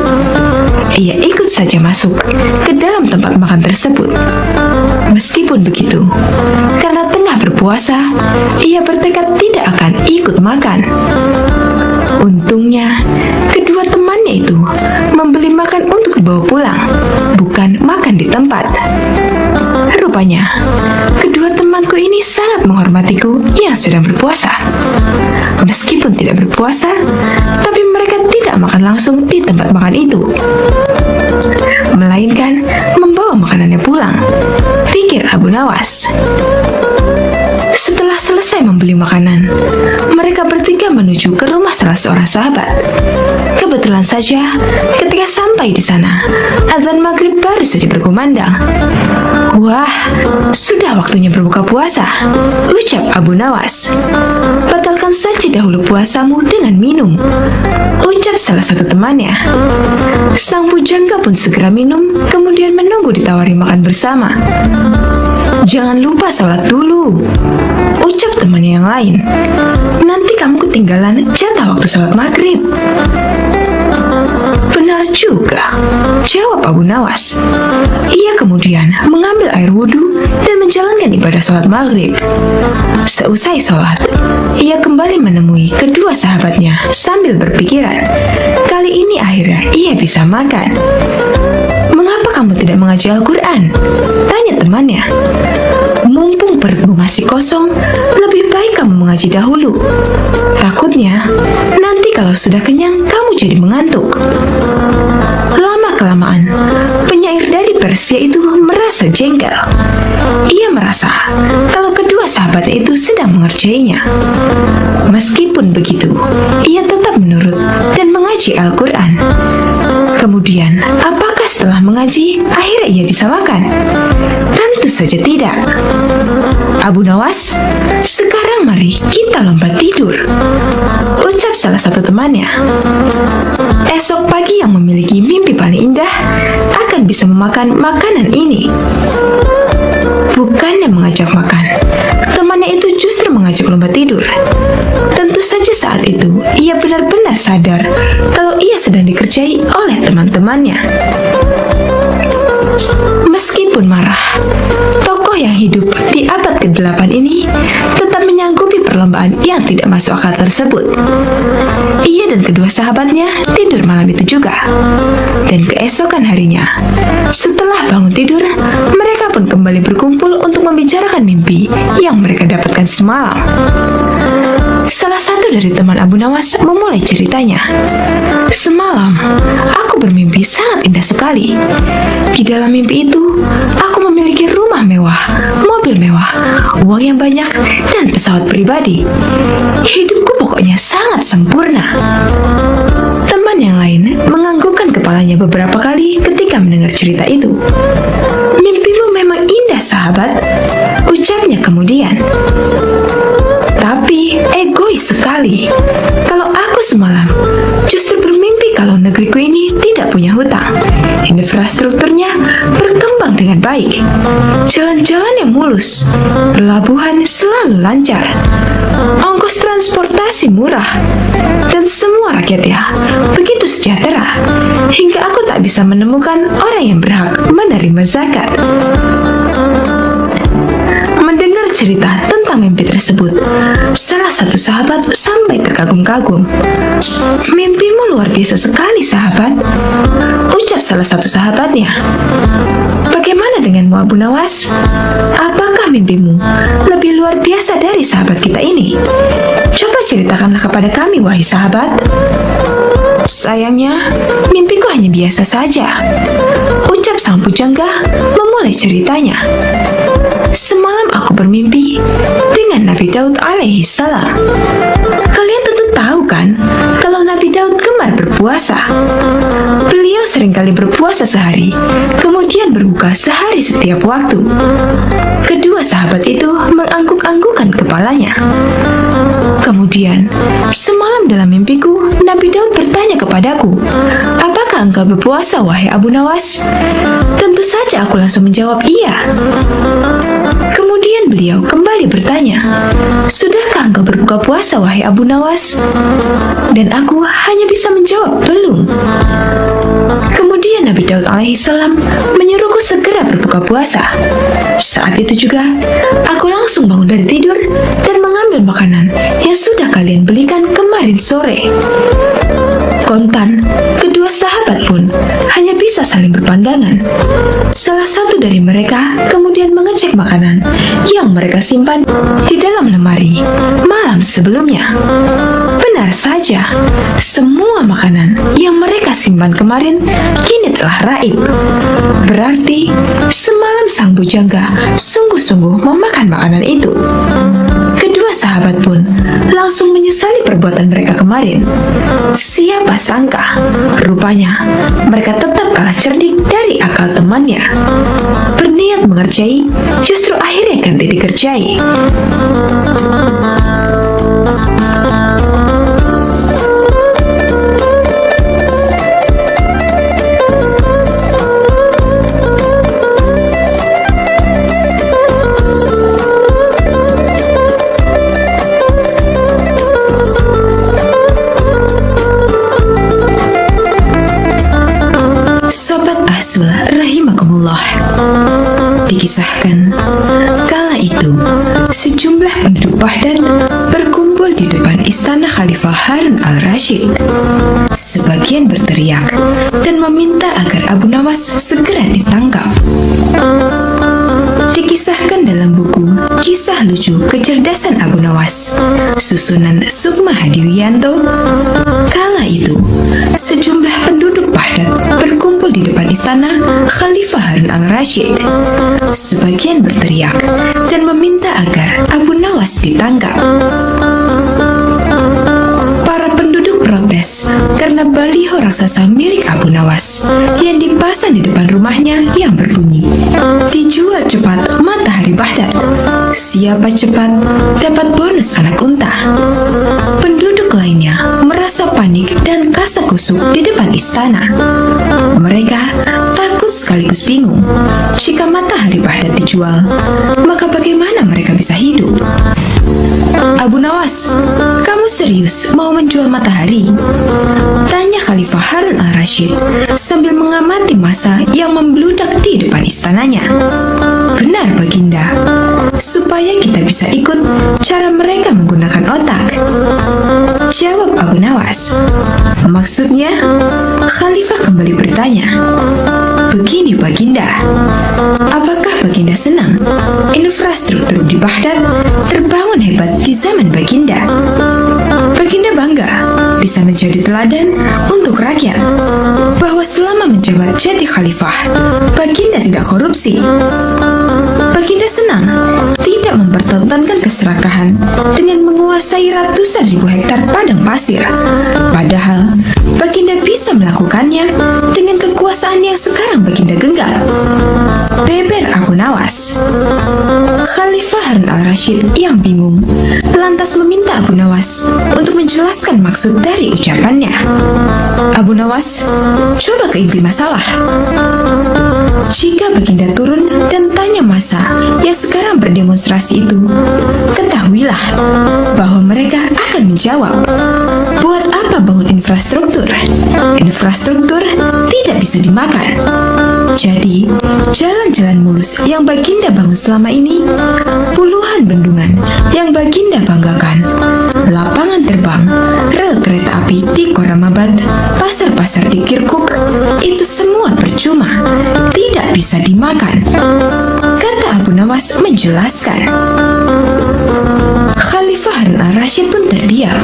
Ia ikut saja masuk ke dalam tempat makan tersebut. Meskipun begitu, karena tengah berpuasa, ia bertekad tidak akan ikut makan. Untungnya, kedua temannya itu membeli makan untuk dibawa pulang, bukan makan di tempat. Rupanya, kedua temanku ini sangat menghormatiku yang sedang berpuasa. Meskipun tidak berpuasa, tapi mereka tidak makan langsung di tempat makan itu, melainkan membawa makanannya pulang, pikir Abu Nawas. Setelah selesai membeli makanan, mereka bertiga menuju ke rumah salah seorang sahabat. Kebetulan saja, ketika sampai di sana, azan maghrib baru saja berkumandang. Wah, sudah waktunya berbuka puasa, ucap Abu Nawas. Batalkan saja dahulu puasamu dengan minum, ucap salah satu temannya. Sang pujangga pun segera minum, kemudian menunggu ditawari makan bersama. Jangan lupa sholat dulu, ucap temannya yang lain. Nanti kamu ketinggalan jatah waktu sholat maghrib. Benar juga, jawab Abu Nawas. Ia kemudian mengambil air wudhu dan menjalankan ibadah sholat maghrib. Seusai sholat, ia kembali menemui kedua sahabatnya sambil berpikiran. Kali ini akhirnya ia bisa makan. Mengapa kamu tidak mengaji Al-Quran? Tanya temannya. Mumpung perutmu masih kosong, lebih baik kamu mengaji dahulu. Takutnya, nanti kalau sudah kenyang, kamu jadi mengantuk. Lama-kelamaan, penyair dari Persia itu merasa jengkel. Ia merasa kalau kedua sahabatnya itu sedang mengerjainya. Meskipun begitu, ia tetap menurut dan mengaji Al-Quran. Kemudian, apakah setelah mengaji, akhirnya ia bisa makan? Tentu saja tidak. Abu Nawas, sekarang mari kita lompat tidur, ucap salah satu temannya. Esok pagi yang memiliki mimpi paling indah akan bisa memakan makanan ini. Bukannya mengajak makan, temannya itu justru mengajak lompat tidur. Tentu saja saat itu ia benar-benar sadar kalau ia sedang dikerjai oleh teman-temannya. Meskipun marah, tokoh yang hidup di abad ke-8 ini tetap menyanggupi perlombaan yang tidak masuk akal tersebut. Ia dan kedua sahabatnya tidur malam itu juga. Dan keesokan harinya, setelah bangun tidur, mereka pun kembali berkumpul untuk membicarakan mimpi yang mereka dapatkan semalam. Salah satu dari teman Abu Nawas memulai ceritanya. Semalam, aku bermimpi sangat indah sekali. Di dalam mimpi itu, aku memiliki rumah mewah, mobil mewah, uang yang banyak, dan pesawat pribadi. Hidupku pokoknya sangat sempurna. Teman yang lain menganggukkan kepalanya beberapa kali ketika mendengar cerita itu. Mimpimu memang indah, sahabat, ucapnya kemudian. Tapi egois sekali. Kalau aku semalam justru bermimpi kalau negeriku ini tidak punya hutang. Infrastrukturnya berkembang dengan baik. Jalan-jalannya mulus. Pelabuhan selalu lancar. Ongkos transportasi murah. Dan semua rakyatnya begitu sejahtera. Hingga aku tak bisa menemukan orang yang berhak menerima zakat. Mendengar cerita tentang mimpi tersebut, salah satu sahabat sampai terkagum-kagum. Mimpimu luar biasa sekali, sahabat, ucap salah satu sahabatnya. Bagaimana denganmu, Abu Nawas? Apakah mimpimu lebih luar biasa dari sahabat kita ini? Coba ceritakanlah kepada kami, wahai sahabat. Sayangnya, mimpiku hanya biasa saja, ucap sang pujangga memulai ceritanya. Semalam aku bermimpi dengan Nabi Daud alaihi salam. Kalian tentu tahu kan kalau Nabi Daud gemar berpuasa. Beliau seringkali berpuasa sehari, kemudian berbuka sehari setiap waktu. Kedua sahabat itu mengangguk-anggukkan kepalanya. Kemudian, semalam dalam mimpiku, Nabi Daud bertanya kepadaku, apakah engkau berpuasa, wahai Abu Nawas? Tentu saja aku langsung menjawab iya. Kemudian beliau kembali bertanya, sudahkah engkau berbuka puasa, wahai Abu Nawas? Dan aku hanya bisa menjawab belum. Kemudian Nabi Daud alaihissalam menyuruhku segera berbuka puasa. Saat itu juga, aku langsung bangun dari tidur dan mengambil makanan yang sudah kalian belikan kemarin sore. Kontan, kedua sahabat pun hanya bisa saling berpandangan. Salah satu dari mereka kemudian mengecek makanan yang mereka simpan di dalam lemari malam sebelumnya. Benar saja, semua makanan yang mereka simpan kemarin kini telah raib. Berarti semalam sang bujangga sungguh-sungguh memakan makanan itu. Kedua sahabat pun langsung menyesali perbuatan mereka kemarin. Siapa sangka, rupanya mereka tetap kalah cerdik dari akal temannya. Berniat mengerjai, justru akhirnya ganti dikerjai. Sobat Ahzul rahimakumullah, dikisahkan kala itu sejumlah penduduk Baghdad berkumpul di depan istana Khalifah Harun al-Rasyid. Sebagian berteriak dan meminta agar Abu Nawas segera ditangkap. Dikisahkan dalam buku Kisah Lucu Kecerdasan Abu Nawas, susunan Sukma Hadiwiyanto, kala itu sejumlah penduduk Baghdad berkumpul di depan istana Khalifah Harun al-Rasyid. Sebagian berteriak dan meminta agar Abu Nawas ditangkap. Para penduduk protes karena baliho raksasa milik Abu Nawas yang dipasang di depan rumahnya yang berbunyi, "Dijual cepat matahari Baghdad. Siapa cepat dapat bonus anak unta." Penduduk lainnya merasa panik dan kasak-kusuk di depan istana. Mereka takut sekaligus bingung. Jika matahari Baghdad dijual, maka bagaimana mereka bisa hidup? "Abu Nawas, kamu serius mau menjual matahari?" tanya Khalifah Harun al-Rasyid sambil mengamati massa yang membludak di depan istananya. "Benar, Baginda. Supaya kita bisa ikut cara mereka menggunakan otak," jawab Abu Nawas. "Maksudnya?" Khalifah kembali bertanya. "Begini, Baginda. Apakah Baginda senang infrastruktur di Baghdad terbangun hebat di zaman Baginda? Baginda bangga bisa menjadi teladan untuk rakyat bahwa selama menjabat jadi khalifah, Baginda tidak korupsi. Baginda senang tidak mempertontonkan keserakahan dengan menguasai ratusan ribu hektar padang pasir. Padahal Baginda bisa melakukannya dengan kekuasaan yang sekarang Baginda genggam," beber Abu Nawas. Khalifah Harun al-Rasyid yang bingung lantas meminta Abu Nawas untuk menjelaskan maksud dari ucapannya. "Abu Nawas, coba ke inti masalah. Jika Baginda turun dan tanya massa yang sekarang berdemonstrasi itu, ketahuilah bahwa mereka akan menjawab, 'Buat apa bangun infrastruktur? Infrastruktur tidak bisa dimakan.' Jadi, jalan-jalan mulus yang Baginda bangun selama ini, puluhan bendungan yang Baginda banggakan, lapangan terbang, rel kereta api di Koramabad, pasar-pasar di Kirkuk, itu semua percuma, tidak bisa dimakan," kata Abu Nawas menjelaskan. Khalifah Harun al-Rasyid pun terdiam.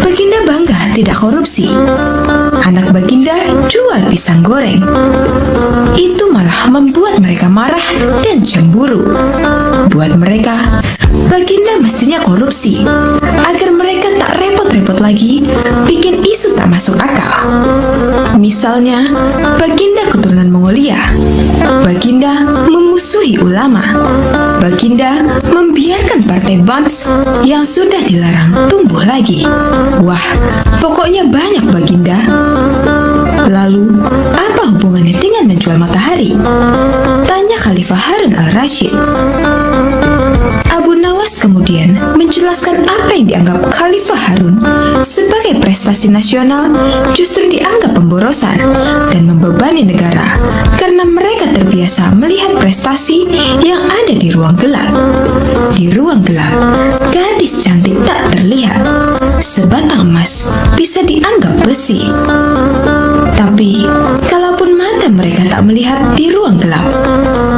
Baginda bangga tidak korupsi. Anak Baginda jual pisang goreng. Itu malah membuat mereka marah dan cemburu. Buat mereka, Baginda mestinya korupsi agar mereka tak repot-repot lagi bikin isu tak masuk akal. Misalnya, Baginda keturunan Mongolia. Baginda memusuhi ulama. Baginda membiarkan partai Bans yang sudah dilarang tumbuh lagi. Wah, pokoknya banyak Baginda. Lalu, apa hubungannya dengan menjual matahari? Tanya Khalifah Harun al-Rasyid. Abu Nawas kemudian menjelaskan apa yang dianggap Khalifah Harun sebagai prestasi nasional justru dianggap pemborosan dan membebani negara karena mereka terbiasa melihat prestasi yang ada di ruang gelap. Di ruang gelap, gadis cantik tak terlihat. Sebatang emas bisa dianggap besi. Tapi, kalaupun mata mereka tak melihat di ruang gelap,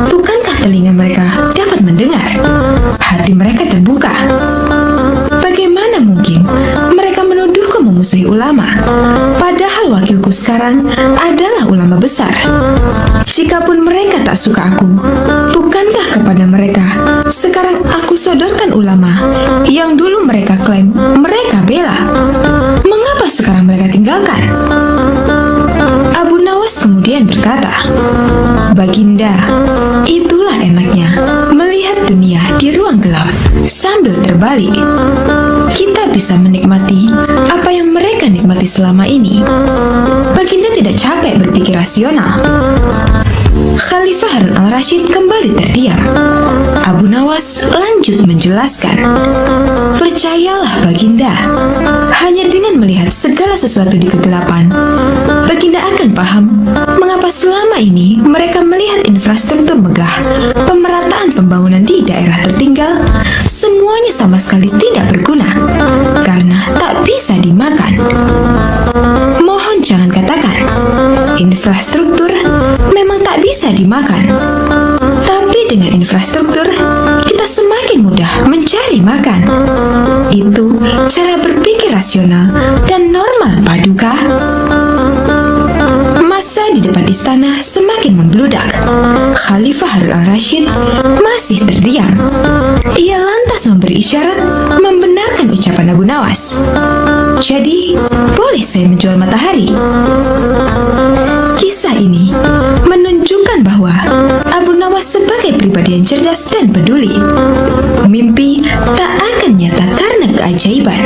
bukankah telinga mereka dapat mendengar? Hati mereka terbuka. Bagaimana mungkin mereka menuduhku memusuhi ulama? Padahal wakilku sekarang adalah ulama besar. Jikapun mereka tak suka aku, bukankah kepada mereka sekarang aku sodorkan ulama yang dulu mereka klaim mereka bela? Mengapa sekarang mereka tinggalkan? Abu Nawas kemudian berkata, "Baginda, itulah enaknya melihat dunia di ruang gelap sambil terbalik. Kita bisa menikmati apa yang mereka nikmati selama ini. Baginda tidak capek berpikir rasional." Khalifah Harun al-Rashid kembali terdiam. Abu Nawas lanjut menjelaskan, "Percayalah Baginda, hanya dengan melihat segala sesuatu di kegelapan, Baginda akan paham mengapa selama ini mereka melihat infrastruktur megah, pemerataan pembangunan di daerah tertinggal, semuanya sama sekali tidak berguna, karena tak bisa dimakan. Mohon jangan katakan, infrastruktur memang tak bisa dimakan. Tapi dengan infrastruktur, kita semakin mudah mencari makan. Itu cara berpikir rasional dan normal, Paduka." Masa di depan istana semakin membludak. Khalifah Harun al-Rashid masih terdiam. Ia lantas memberi isyarat membenarkan ucapan Abu Nawas. "Jadi, boleh saya menjual matahari?" Kisah ini menunjukkan bahwa Abu Nawas sebagai pribadi yang cerdas dan peduli. Mimpi tak akan nyata karena keajaiban.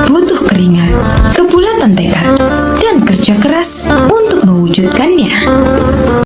Butuh keringat, kebulatan tekad, dan kerja keras